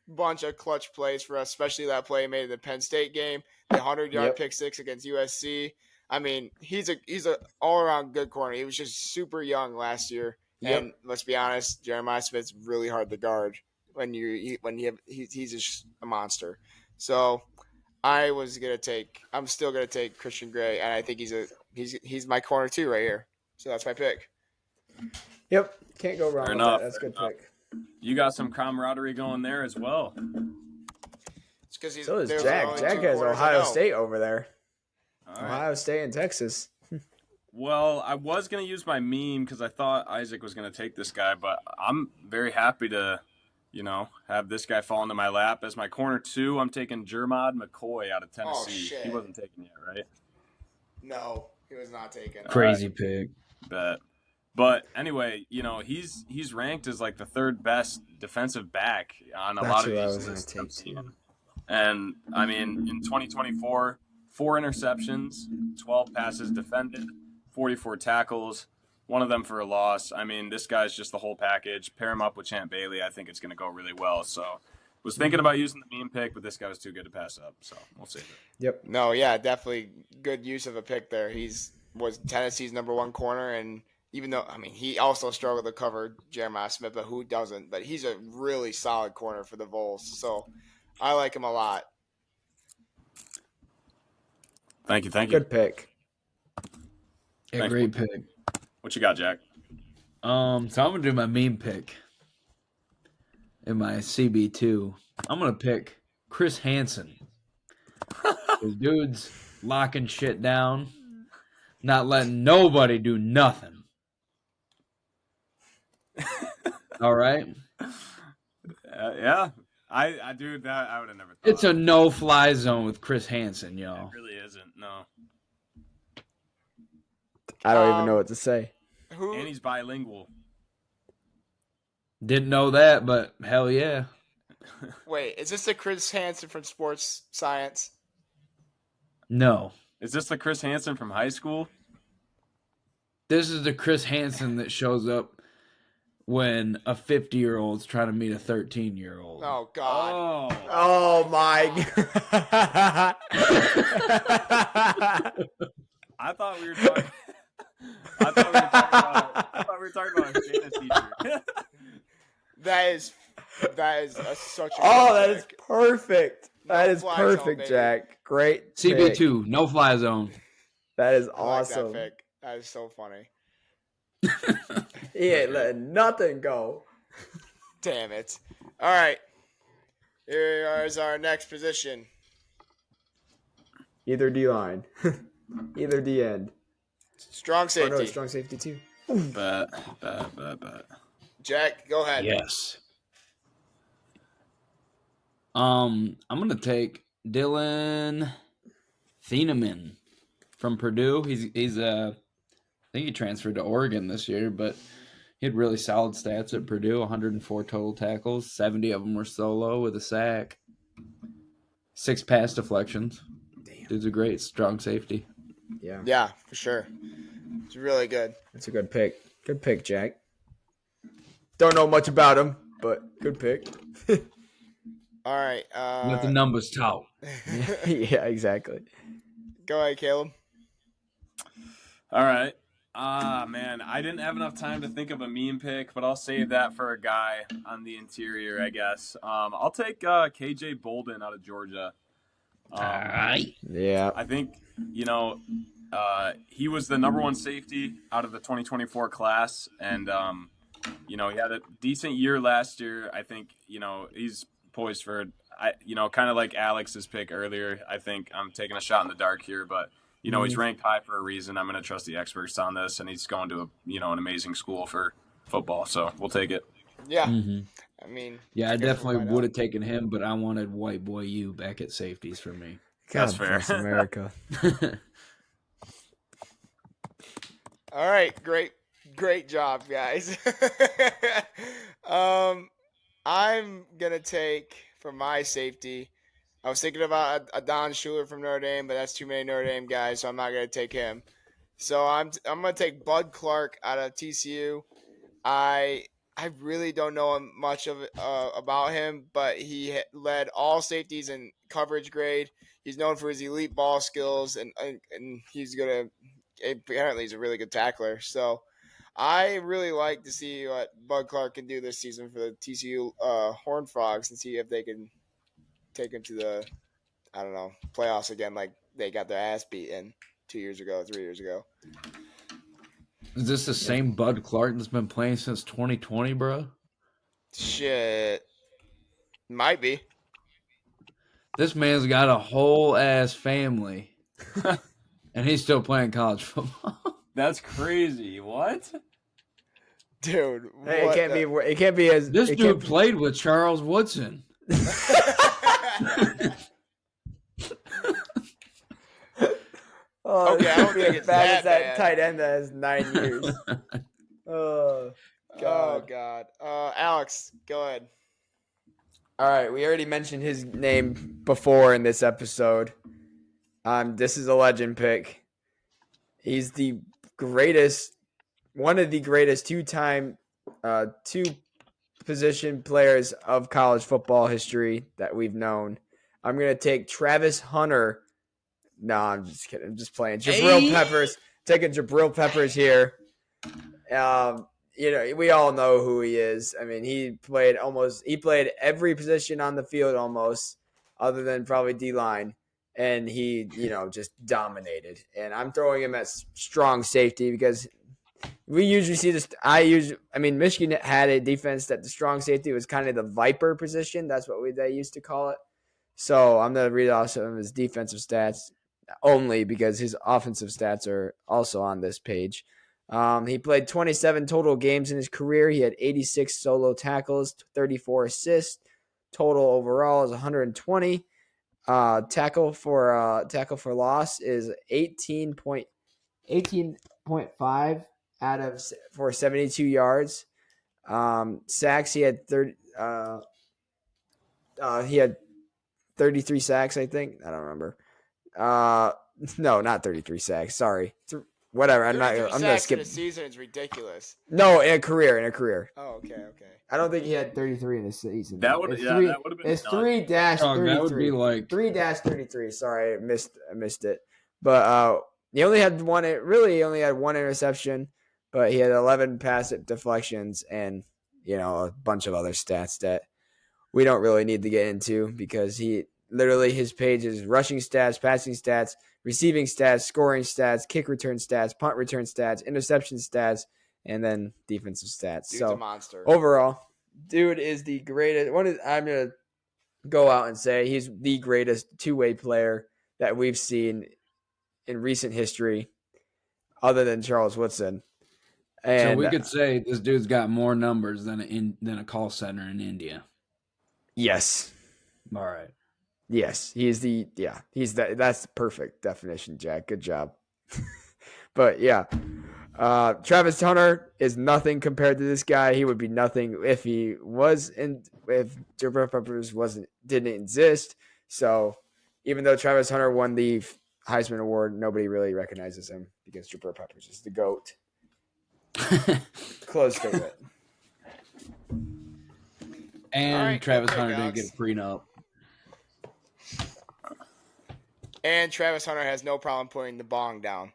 S2: bunch of clutch plays for us, especially that play he made in the Penn State game, the 100-yard pick six against USC. I mean, he's a all around good corner. He was just super young last year. Yep. And let's be honest, Jeremiah Smith's really hard to guard he's just a monster. So I'm still gonna take Christian Gray, and I think he's my corner too right here. So that's my pick.
S1: Yep, can't go wrong with that. That's a good pick.
S4: You got some camaraderie going there as well.
S2: It's because
S1: so does Jack. Jack has Ohio State over there. Right. Ohio State and Texas.
S4: Well, I was going to use my meme because I thought Isaac was going to take this guy, but I'm very happy to, have this guy fall into my lap. As my corner 2, I'm taking Jermod McCoy out of Tennessee.
S2: Oh, shit.
S4: He wasn't taken yet, right?
S2: No, he was not taken.
S3: Crazy pick.
S4: Bet. But anyway, he's ranked as like the 3rd best defensive back on a lot of these lists I'm seeing. And, I mean, in 2024, 4 interceptions, 12 passes defended, 44 tackles, one of them for a loss. I mean, this guy's just the whole package. Pair him up with Champ Bailey, I think it's going to go really well. So, was thinking about using the meme pick, but this guy was too good to pass up. So, we'll save it.
S2: Yep. No, yeah, definitely good use of a pick there. Was Tennessee's number 1 corner, and even though, I mean, he also struggled to cover Jeremiah Smith, but who doesn't? But he's a really solid corner for the Vols. So, I like him a lot.
S4: Thank you.
S1: Good pick.
S3: Yeah, great pick.
S4: What you got, Jack?
S3: So I'm gonna do my meme pick in my CB2. I'm gonna pick Chris Hansen. This dude's locking shit down, not letting nobody do nothing. All right.
S4: Yeah. I do that. I would have never thought.
S3: It's a no-fly zone with Chris Hansen, y'all.
S4: It really isn't. No.
S1: I don't even know what to say.
S4: And he's bilingual.
S3: Didn't know that, but hell yeah.
S2: Wait, is this the Chris Hansen from Sports Science?
S3: No.
S4: Is this the Chris Hansen from high school?
S3: This is the Chris Hansen that shows up when a 50-year-old's trying to meet a 13-year-old.
S2: Oh, God.
S1: Oh my God.
S4: I thought we were talking about a Shayna's teacher.
S2: That is such a
S1: that
S2: pick.
S1: is perfect. That is
S2: fly
S1: perfect,
S2: zone,
S1: Jack. Great
S3: CB2,
S1: pick.
S3: no fly zone.
S1: That is
S2: I like
S1: awesome.
S2: that pick. That is so funny.
S1: He ain't letting nothing go.
S2: Damn it. All right. Here is our next position.
S1: Either D-line. Either D-end.
S2: Strong safety.
S1: Oh, no, strong safety too.
S4: Bet.
S2: Jack, go ahead.
S3: Yes. I'm gonna take Dylan Thieneman from Purdue. He's I think he transferred to Oregon this year, but He had really solid stats at Purdue, 104 total tackles, 70 of them were solo with a sack, 6 pass deflections.
S1: Damn.
S3: Dude's a great, strong safety.
S1: Yeah.
S2: Yeah, for sure. It's really good.
S1: That's a good pick. Good pick, Jack. Don't know much about him, but good pick.
S2: All right.
S3: Let the numbers talk.
S1: Yeah, exactly.
S2: Go ahead, Caleb.
S4: All right. Man, I didn't have enough time to think of a meme pick, but I'll save that for a guy on the interior, I guess. I'll take KJ Bolden out of Georgia.
S3: All right.
S1: Yeah.
S4: I think, he was the number 1 safety out of the 2024 class, and, he had a decent year last year. I think, he's poised for, kind of like Alex's pick earlier. I think I'm taking a shot in the dark here, but he's ranked high for a reason. I'm going to trust the experts on this, and he's going to an amazing school for football, so we'll take it.
S2: Yeah.
S3: Mm-hmm.
S2: I mean,
S3: Yeah, I
S2: guess we'll
S3: definitely
S2: find
S3: would
S2: out.
S3: have taken him, but I wanted white boy you back at safeties for me.
S1: God
S4: That's fair.
S1: bless America.
S2: All right, great job, guys. I'm gonna take for my safety. I was thinking about a Don Schuler from Notre Dame, but that's too many Notre Dame guys, so I'm not gonna take him. So I'm gonna take Bud Clark out of TCU. I really don't know much of about him, but he led all safeties in coverage grade. He's known for his elite ball skills, and apparently he's a really good tackler. So I really like to see what Bud Clark can do this season for the TCU Horned Frogs and see if they can take him to the playoffs again, like they got their ass beaten 3 years ago.
S3: Is this the same Bud Clark that's been playing since 2020, bro?
S2: Shit, might be.
S3: This man's got a whole ass family, and he's still playing college football.
S4: That's crazy. What?
S2: Dude,
S1: Hey, it can't be as
S3: This dude played with Charles Woodson.
S1: Oh,
S2: Okay, I don't think it's
S1: bad as
S2: that
S1: that
S2: bad.
S1: tight end that has 9 years. Oh,
S2: Oh
S1: God.
S2: God. Alex, go ahead.
S1: All right, we already mentioned his name before in this episode. This is a legend pick. He's the greatest, one of the greatest two-time, two-position players of college football history that we've known. I'm going to take Travis Hunter. No, I'm just kidding. I'm just playing. Jabril Peppers. Taking Jabril Peppers here. We all know who he is. I mean, he played every position on the field almost, other than probably D-line. And he, just dominated. And I'm throwing him at strong safety because we usually see this. Michigan had a defense that the strong safety was kind of the Viper position. That's what they used to call it. So I'm going to read off some of his defensive stats only because his offensive stats are also on this page. He played 27 total games in his career. He had 86 solo tackles, 34 assists. Total overall is 120. Tackle for loss is 18.5 for 72 yards. Sacks, he had 33 sacks, I think. I don't remember. No, not 33 sacks. Sorry. Whatever. I'm gonna skip.
S2: In a season is ridiculous.
S1: No, in a career.
S2: Oh, okay.
S1: I don't think he had 33 in a season.
S4: That would have been.
S1: It's 3-33.
S3: That would be like
S1: 3-33. Sorry, I missed it. But he only had one. He only had one interception, but he had 11 pass deflections and a bunch of other stats that we don't really need to get into because his page is rushing stats, passing stats, receiving stats, scoring stats, kick return stats, punt return stats, interception stats, and then defensive stats.
S2: Dude's
S1: so
S2: a monster.
S1: overall, dude is the greatest. I'm gonna go out and say he's the greatest two-way player that we've seen in recent history, other than Charles Woodson. And
S3: so we could say this dude's got more numbers than a call center in India.
S1: yes.
S3: All right.
S1: Yes, that's the perfect definition, Jack. Good job. But yeah, Travis Hunter is nothing compared to this guy. He would be nothing if Jabril Peppers didn't exist. So even though Travis Hunter won the Heisman Award, nobody really recognizes him because Jabril Peppers is the GOAT. Close statement.
S3: And
S2: right,
S3: Travis
S2: great,
S3: Hunter
S2: Alex.
S3: didn't get a prenup.
S2: And Travis Hunter has no problem putting the bong down.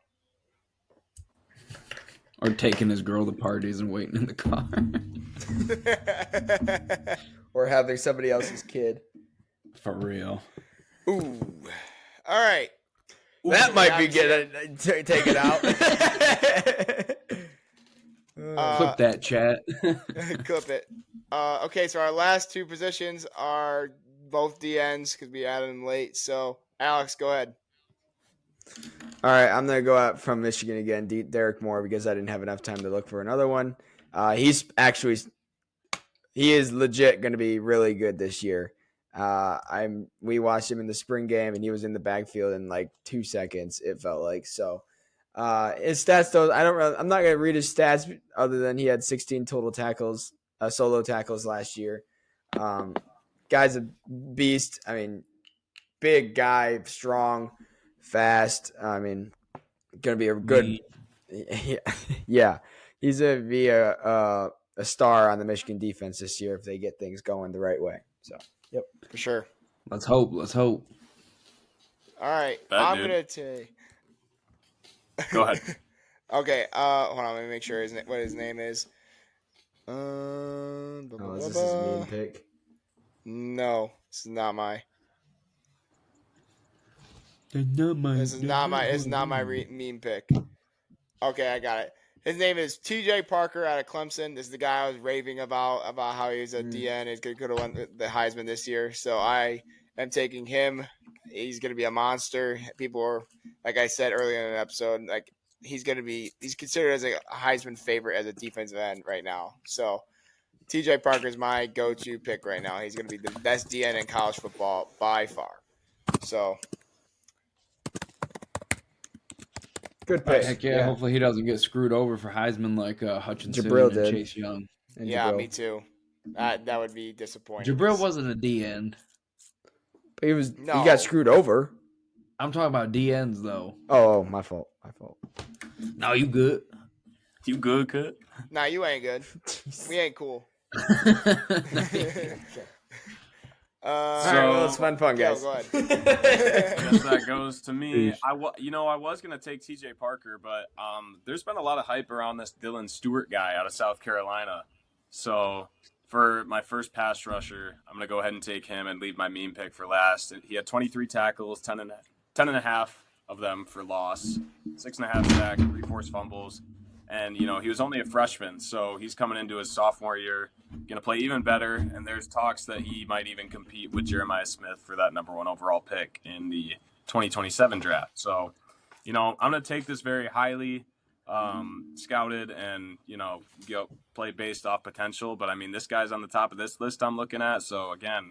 S3: Or taking his girl to parties and waiting in the car.
S1: Or having somebody else's kid.
S3: For real.
S2: Ooh. All right.
S1: That might be taken out.
S3: Clip that, chat.
S2: Clip it. Okay, so our last two positions are both DNs because we added them late. So, Alex, go ahead.
S1: All right, I'm going to go out from Michigan again, Derek Moore, because I didn't have enough time to look for another one. He is legit going to be really good this year. We watched him in the spring game, and he was in the backfield in like 2 seconds. It felt like so. His stats, though, I'm not going to read his stats other than he had 16 total tackles, solo tackles last year. Guy's a beast. I mean, big guy, strong, fast. I mean, going to be a good. Yeah, he's going to be a star on the Michigan defense this year if they get things going the right way. So, yep,
S2: for sure.
S3: Let's hope.
S2: All right, I'm going to take.
S4: Go ahead.
S2: Okay, hold on. Let me make sure what his name is.
S1: Is this his mean pick?
S2: No, this is not my. This is not my meme pick. Okay, I got it. His name is T.J. Parker out of Clemson. This is the guy I was raving about how he's a DN. He's could have won the Heisman this year. So I am taking him. He's going to be a monster. People are, like I said earlier in the episode, like he's considered as a Heisman favorite as a defensive end right now. So T.J. Parker is my go-to pick right now. He's going to be the best DN in college football by far. So.
S1: Good pick.
S3: Heck yeah, hopefully he doesn't get screwed over for Heisman like Hutchinson
S1: Jabril
S3: and
S1: did.
S3: Chase Young.
S1: And
S2: yeah,
S1: Jabril.
S2: Me too. That would be disappointing.
S3: Jabril wasn't a D end.
S1: But he got screwed over.
S3: I'm talking about D ends though.
S1: Oh, my fault.
S3: No, you good.
S4: You good, Cut?
S2: Nah, you ain't good. We ain't cool.
S1: All right, well, it's fun, guys.
S2: Go ahead.
S4: I guess that goes to me. I was gonna take T.J. Parker, but there's been a lot of hype around this Dylan Stewart guy out of South Carolina. So for my first pass rusher, I'm gonna go ahead and take him and leave my meme pick for last. He had 23 tackles, 10 and a half of them for loss, 6.5 sacks, 3 forced fumbles. And, he was only a freshman, so he's coming into his sophomore year, going to play even better. And there's talks that he might even compete with Jeremiah Smith for that number 1 overall pick in the 2027 draft. So, I'm going to take this very highly scouted and, play based off potential. But, I mean, this guy's on the top of this list I'm looking at. So, again,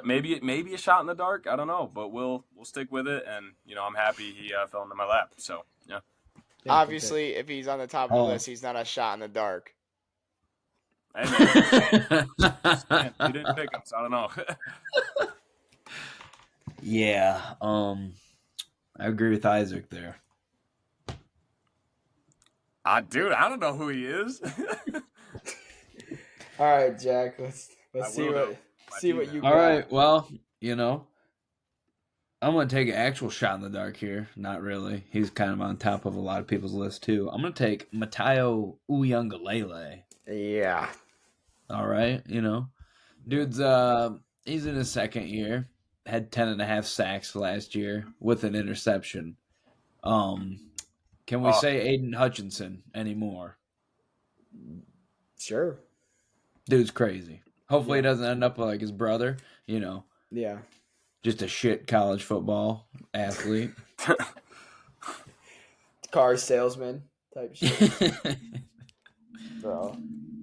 S4: maybe a shot in the dark. I don't know. But we'll stick with it. And, I'm happy he fell into my lap. So, yeah.
S2: Obviously, if he's on the top of the list, he's not a shot in the dark.
S4: Hey, man. He didn't pick him, so I don't know.
S3: Yeah, I agree with Isaac there.
S4: Dude, I don't know who he is.
S1: All right, Jack. Let's see what you got.
S3: All right, well, I'm going to take an actual shot in the dark here. Not really. He's kind of on top of a lot of people's list, too. I'm going to take Matayo Uiagalelei.
S1: Yeah.
S3: All right, Dude's, he's in his second year. Had 10.5 sacks last year with an interception. Can we say Aiden Hutchinson anymore?
S1: Sure.
S3: Dude's crazy. Hopefully he doesn't end up like his brother,
S1: Yeah.
S3: Just a shit college football athlete.
S1: Car salesman type shit. Bro.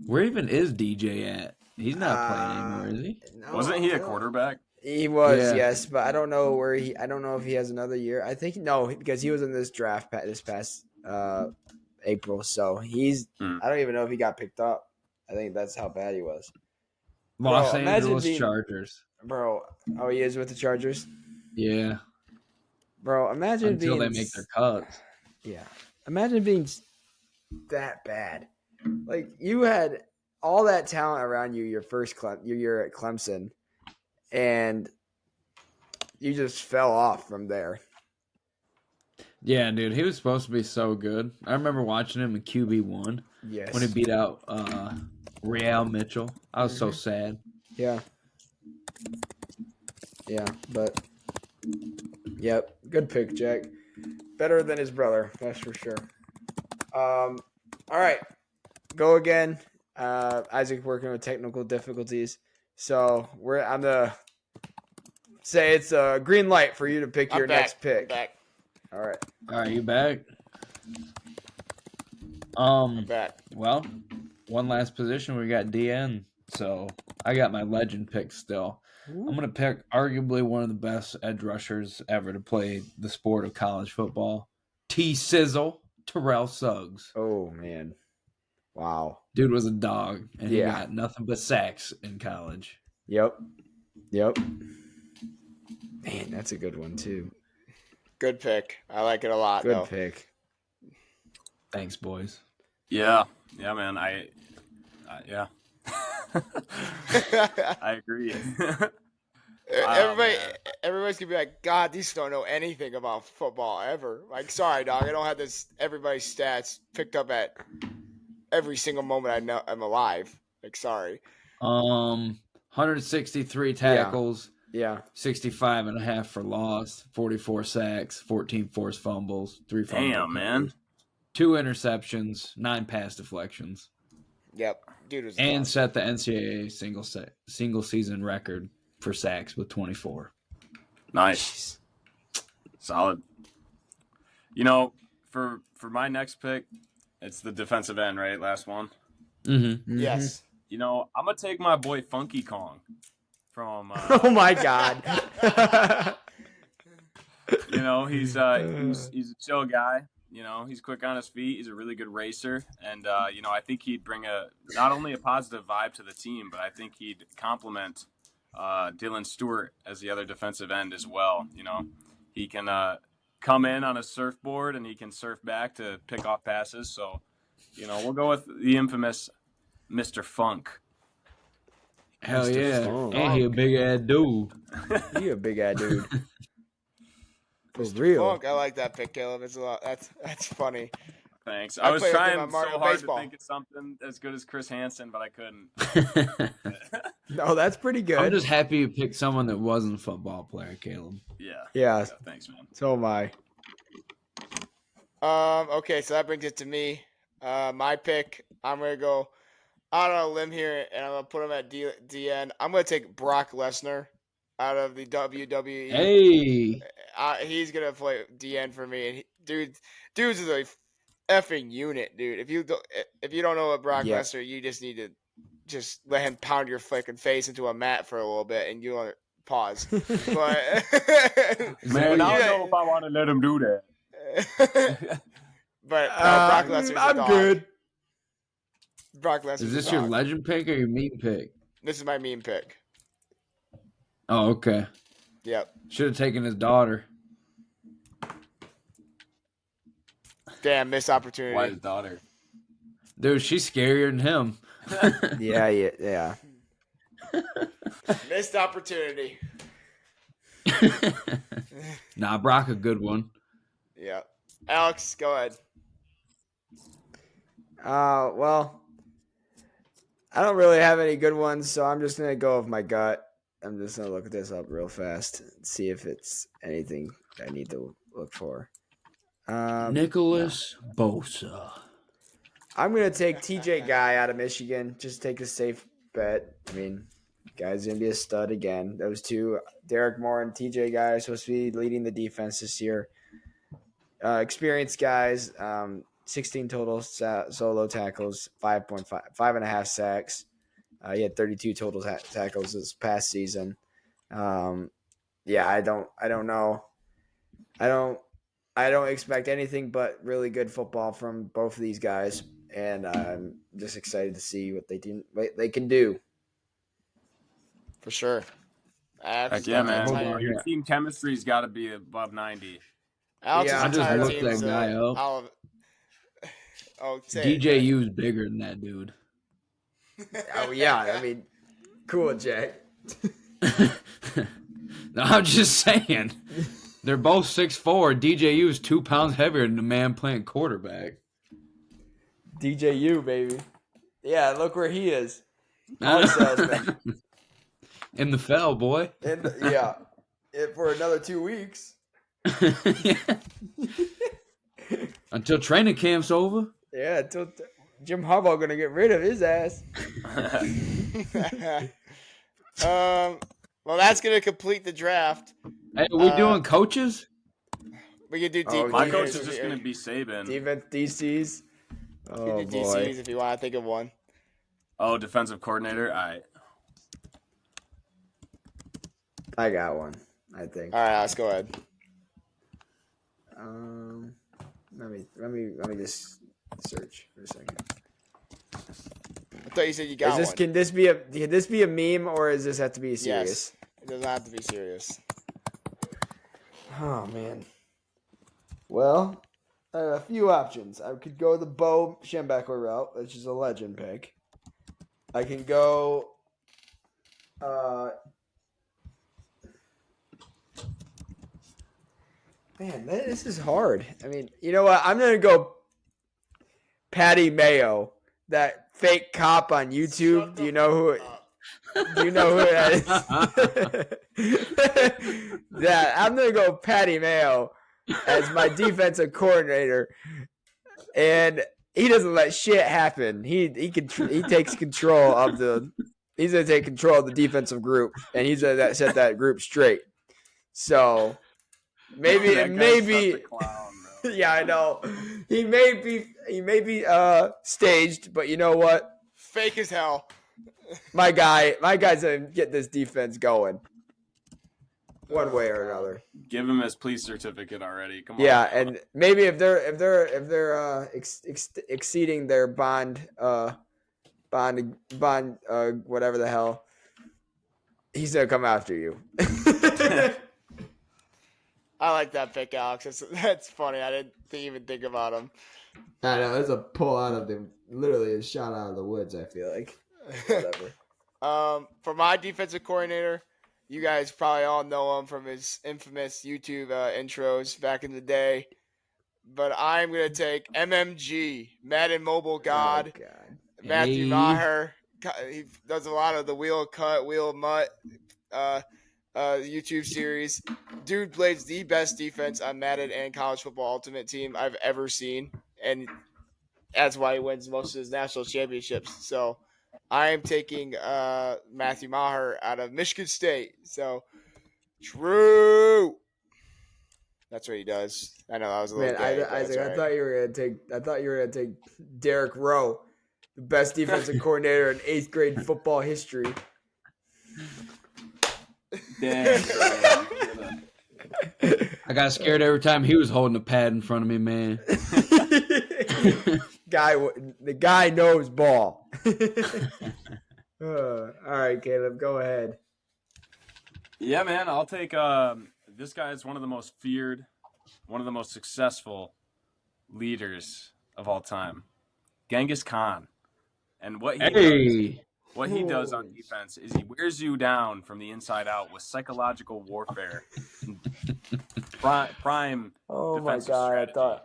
S3: Where even is DJ at? He's not playing anymore, is he?
S4: No, wasn't he a quarterback?
S1: He was, yes, but I don't know I don't know if he has another year. I think no, because he was in this draft this past April. So I don't even know if he got picked up. I think that's how bad he was.
S3: Los
S1: Bro, imagine
S3: Angeles
S1: being-
S3: Chargers.
S1: Bro, oh, he is with the Chargers?
S3: Yeah,
S1: Bro, imagine
S3: until
S1: being
S3: they make their cuts.
S1: Yeah. Imagine being that bad. Like, you had all that talent around you your year at Clemson, and you just fell off from there.
S3: Yeah, dude, he was supposed to be so good. I remember watching him in QB1
S1: Yes.
S3: when he beat out Real Mitchell. I was so sad.
S1: Yeah. Yeah, but yep, good pick, Jack. Better than his brother, that's for sure. All right, go again. Isaac working with technical difficulties, so I'm gonna say it's a green light for you to pick your next pick.
S2: I'm back.
S1: All right.
S3: All right, you back?
S2: I'm back.
S3: Well, one last position. We got DN. So I got my legend pick still. I'm going to pick arguably one of the best edge rushers ever to play the sport of college football. T-Sizzle, Terrell Suggs.
S1: Oh, man. Wow.
S3: Dude was a dog, and he
S1: Yeah.
S3: got nothing but sacks in college.
S1: Yep. Man, that's a good one, too.
S2: Good pick. I like it a lot.
S1: Good
S2: though.
S1: pick.
S3: Thanks, boys.
S4: Yeah, man. Yeah. I agree.
S2: Everybody's gonna be like, God, these don't know anything about football ever. Like, sorry, dog, I don't have everybody's stats picked up at every single moment I know I'm alive. Like, sorry.
S3: 163 tackles.
S1: Yeah.
S3: 65 and a half for loss, 44 sacks, 14 forced fumbles, 3 fumbles.
S4: Damn, man.
S3: 2 interceptions, 9 pass deflections.
S2: Yep. Dude was
S3: and set the NCAA single season record for sacks with 24.
S4: Nice. Solid. For my next pick, it's the defensive end, right? Last one.
S3: Mm-hmm.
S2: Yes.
S4: I'm gonna take my boy Funky Kong from.
S1: Oh my God.
S4: He's a chill guy. He's quick on his feet. He's a really good racer, and I think he'd bring not only a positive vibe to the team, but I think he'd complement Dylan Stewart as the other defensive end as well. He can come in on a surfboard and he can surf back to pick off passes. So, we'll go with the infamous Mr. Funk.
S3: Hell
S1: Mr.
S3: yeah!
S1: Funk.
S3: And he a big ass dude.
S1: You a big ass dude. For
S2: Mr.
S1: real.
S2: Funk, I like that pick, Caleb. It's a lot. That's funny.
S4: Thanks.
S2: I
S4: I was
S2: play with him
S4: trying
S2: on
S4: so
S2: Mario
S4: hard
S2: Baseball.
S4: to think of something as good as Chris Hansen, but I couldn't.
S1: No, that's pretty good.
S3: I'm just happy you picked someone that wasn't a football player, Caleb.
S1: Yeah.
S4: Thanks, man.
S1: So am I.
S2: Okay, so that brings it to me. My pick, I'm going to go out on a limb here, and I'm going to put him at DN. I'm going to take Brock Lesnar out of the WWE.
S3: Hey!
S2: He's going to play DN for me. And dude's a effing unit, dude. If you don't know what Brock Lesnar, you just need to just let him pound your fucking face into a mat for a little bit, and you'll pause. But
S4: Man, I don't know if I want to let him do that.
S2: But Brock Lesnar's a
S1: I'm
S2: dog.
S1: good.
S2: Brock Lesnar's
S3: Is this
S2: a
S3: your
S2: dog.
S3: legend pick or your meme pick?
S2: This is my meme pick.
S3: Oh, okay.
S2: Yep.
S3: Should have taken his daughter.
S2: Damn, missed opportunity.
S4: Why his daughter?
S3: Dude, she's scarier than him.
S1: Yeah.
S2: Missed opportunity.
S3: Nah, Brock a good one.
S2: Yeah. Alex, go ahead.
S1: Well, I don't really have any good ones, so I'm just gonna go with my gut. I'm just gonna look this up real fast and see if it's anything I need to look for.
S3: Nicholas Bosa.
S1: I'm gonna take TJ Guy out of Michigan. Just take a safe bet. I mean, guy's gonna be a stud again. Those two, Derek Moore and TJ Guy, are supposed to be leading the defense this year. Experienced guys. 16 total solo tackles, 5.5 sacks. He had 32 total tackles this past season. I don't know. I don't I don't expect anything but really good football from both of these guys, and I'm just excited to see what they can do.
S2: For sure.
S4: Heck yeah, man.
S3: Hold on
S4: Your
S3: here.
S4: team chemistry's got to be above 90.
S2: Alex's
S1: Yeah,
S3: I just
S2: entire
S3: looked
S2: team's
S3: that guy up.
S2: say it.
S3: DJU's bigger than that dude.
S1: Oh yeah, I mean, cool, Jack.
S3: No, I'm just saying. They're both 6'4". DJU is 2 pounds heavier than the man playing quarterback.
S1: DJU, baby. Yeah, look where he is. Car salesman.
S3: In the fell, boy.
S1: And yeah, for another 2 weeks.
S3: Until training camp's over.
S1: Yeah, until Jim Harbaugh gonna get rid of his ass.
S2: Well, that's gonna complete the draft.
S3: Hey, are we doing coaches?
S2: We can do
S1: Oh,
S4: My
S2: defense.
S4: coach is just going to be Saban.
S1: Defense DCs.
S2: We
S1: Oh
S2: can do
S1: boy.
S2: DCs if you want to think of one.
S4: Oh, defensive coordinator? All right.
S1: I got one, I think.
S2: All right, let's go ahead.
S1: Let me just search for a second.
S2: I thought you said you got one.
S1: Can this be a meme or does this have to be serious?
S2: Yes, it does not have to be serious.
S1: Oh man. Well, I have a few options. I could go the Bo Schembechler route, which is a legend pick. I can go man, this is hard. I mean, you know what? I'm gonna go Patty Mayo, that fake cop on YouTube. Do you know who that is? Yeah, I'm gonna go Patty Mayo as my defensive coordinator, and he doesn't let shit happen. He takes control of the. He's gonna take control of the defensive group, and he's gonna set that group straight. So maybe
S4: Such a clown, bro.
S1: yeah, I know. He may be staged, but you know what?
S2: Fake as hell.
S1: My guy's gonna get this defense going, one way or another.
S4: Give him his police certificate already. Come on.
S1: Yeah, and maybe if they're exceeding their bond whatever the hell, he's gonna come after you.
S2: I like that pick, Alex. That's funny. I didn't even think about him.
S1: I know it's a pull out of the literally a shot out of the woods. I feel like whatever.
S2: For my defensive coordinator, you guys probably all know him from his infamous YouTube intros back in the day. But I'm gonna take MMG, Madden Mobile God,
S1: Oh, God.
S2: Matthew
S3: Hey.
S2: Maher. He does a lot of the wheel mutt YouTube series. Dude plays the best defense on Madden and College Football Ultimate Team I've ever seen, and that's why he wins most of his national championships. So I am taking Matthew Maher out of Michigan State. So true. That's what he does. I know that was a little
S1: Man,
S2: gay, but
S1: Isaac,
S2: it's all
S1: I
S2: right.
S1: thought you were gonna take Derek Rowe, the best defensive coordinator in 8th grade football history.
S4: Damn.
S3: I got scared every time he was holding a pad in front of me, man.
S1: The guy knows ball. All right, Caleb, go ahead.
S4: Yeah, man. I'll take this guy is one of the most feared, one of the most successful leaders of all time. Genghis Khan. And what he does on defense is he wears you down from the inside out with psychological warfare. Prime
S1: Oh my
S4: defensive
S1: God!
S4: strategy.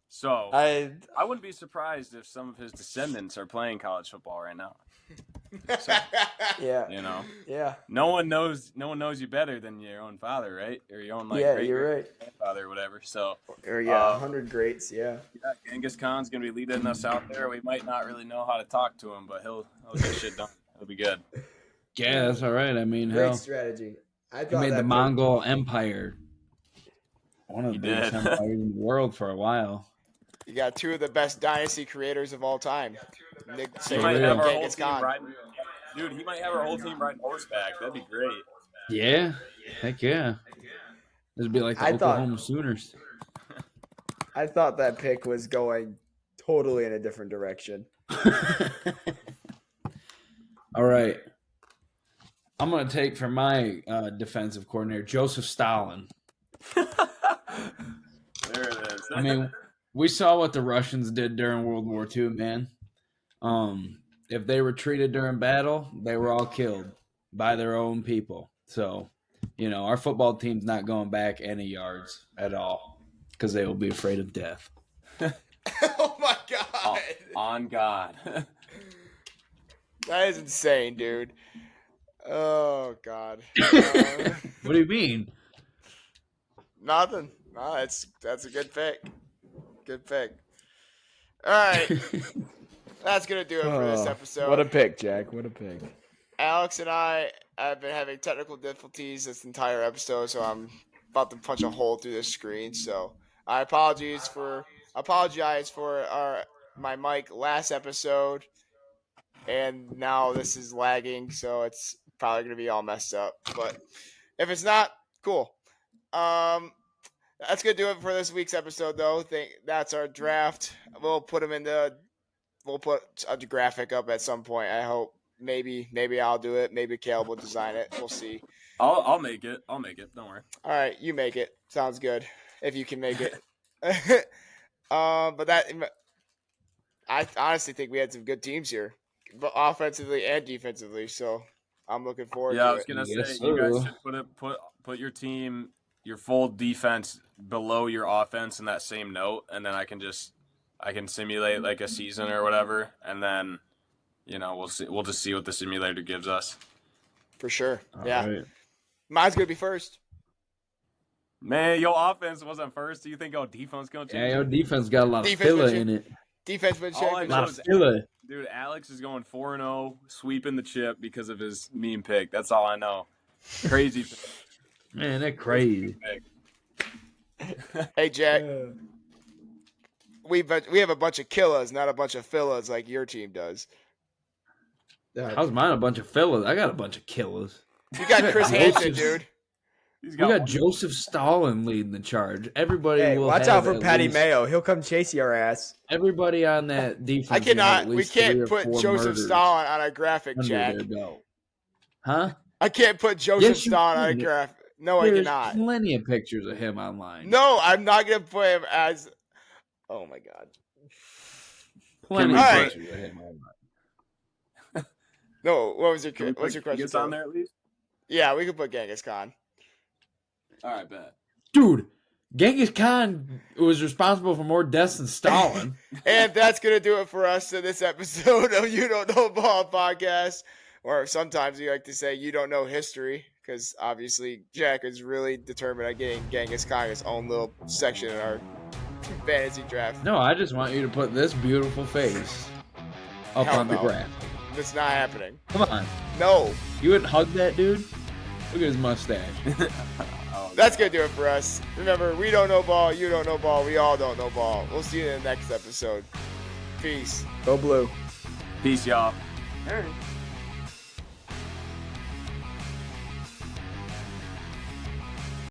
S4: So
S1: I
S4: wouldn't be surprised if some of his descendants are playing college football right now. So,
S1: yeah
S4: you know,
S1: yeah
S4: no one knows you better than your own father, right? Or your own
S1: you're right.
S4: grandfather or whatever. So
S1: Or 100 greats, yeah.
S4: Genghis Khan's gonna be leading us out there. We might not really know how to talk to him, but he'll get shit done. It'll be good.
S3: Yeah, that's all right. I mean,
S1: Great
S3: hell,
S1: strategy. I
S3: he
S1: thought
S3: made
S1: that
S3: the
S1: pick-
S3: Mongol Empire one of the
S4: He
S3: biggest
S4: did.
S3: empires in the world for a while.
S2: You got two of the best dynasty creators of all time. Nick
S4: He
S3: For
S2: Saban
S4: might
S3: real.
S4: have
S2: and
S4: our whole
S2: Genghis
S4: team
S2: Khan.
S4: riding. Dude, he might have our whole team riding horseback. That'd be great.
S3: Yeah, heck yeah. This would be like the
S1: I thought-
S3: Oklahoma Sooners.
S1: I thought that pick was going totally in a different direction.
S3: All right. I'm going to take for my defensive coordinator, Joseph Stalin.
S4: There it is.
S3: I mean, we saw what the Russians did during World War II, man. If they retreated during battle, they were all killed by their own people. So, our football team's not going back any yards at all because they will be afraid of death.
S2: Oh my God.
S4: On God.
S2: That is insane, dude. Oh God.
S3: What do you mean?
S2: Nothing. No, that's a good pick. Good pick. All right. That's going to do it for this episode.
S1: What a pick, Jack. What a pick.
S2: Alex and I have been having technical difficulties this entire episode, so I'm about to punch a hole through the screen. So I apologize for my mic last episode, and now this is lagging, so it's probably going to be all messed up. But if it's not, cool. That's going to do it for this week's episode, though. That's our draft. We'll put a graphic up at some point. I hope. Maybe I'll do it. Maybe Caleb will design it. We'll see.
S4: I'll make it. Don't worry.
S2: All right, you make it. Sounds good. If you can make it. But I honestly think we had some good teams here, but offensively and defensively. So I'm looking forward to it.
S4: Yeah, I was gonna say you guys should put your team, your full defense below your offense in that same note, and then I can simulate like a season or whatever, and then we'll see. We'll just see what the simulator gives us.
S2: For sure.
S3: All
S2: yeah.
S3: right.
S2: Mine's gonna be first.
S4: Man, your offense wasn't first. Do you think your defense gonna change?
S3: Yeah, your defense got a lot of filler in it.
S2: Defense been
S4: All I
S2: changed.
S4: know
S3: A lot
S4: is
S3: of filler.
S4: Dude, Alex is going 4-0, sweeping the chip because of his meme pick. That's all I know. Crazy.
S3: Man, they're crazy.
S2: Hey Jack, we have a bunch of killers, not a bunch of fillers like your team does.
S3: How's mine a bunch of fillers? I got a bunch of killers.
S2: You got Chris Hansen, dude.
S3: We got Joseph Stalin leading the charge. Everybody
S1: Hey,
S3: will
S1: watch
S3: have
S1: out for
S3: at
S1: Patty
S3: least-
S1: Mayo. He'll come chase your ass.
S3: Everybody on that defense.
S2: I
S3: will have
S2: cannot.
S3: at
S2: We
S3: least 3
S2: can't
S3: or
S2: put
S3: 4
S2: Joseph
S3: murders
S2: Stalin on a graphic,
S3: under
S2: Jack.
S3: their belt. Huh?
S2: I can't put Joseph
S3: Yes, you
S2: Stalin on a
S3: can.
S2: graphic. No, I
S3: There's
S2: cannot.
S3: plenty of pictures of him online.
S2: No, I'm not gonna put him as. Oh my God.
S3: Plenty of
S2: All right.
S3: pictures of him online.
S2: No, what's your
S4: Can we
S2: question?
S4: put Genghis on there at least?
S2: Yeah, we could put Genghis Khan.
S4: All right, bet.
S3: Dude, Genghis Khan was responsible for more deaths than Stalin.
S2: And that's going to do it for us in this episode of You Don't Know Ball podcast. Or sometimes we like to say You Don't Know History, because obviously Jack is really determined on getting Genghis Khan his own little section in our fantasy draft.
S3: No, I just want you to put this beautiful face up
S2: Hell
S3: on the
S2: no.
S3: graph.
S2: It's not happening.
S3: Come on.
S2: No.
S3: You wouldn't hug that dude? Look at his mustache.
S2: That's going to do it for us. Remember, we don't know ball, you don't know ball, we all don't know ball. We'll see you in the next episode. Peace.
S1: Go blue.
S4: Peace, y'all.
S2: All right.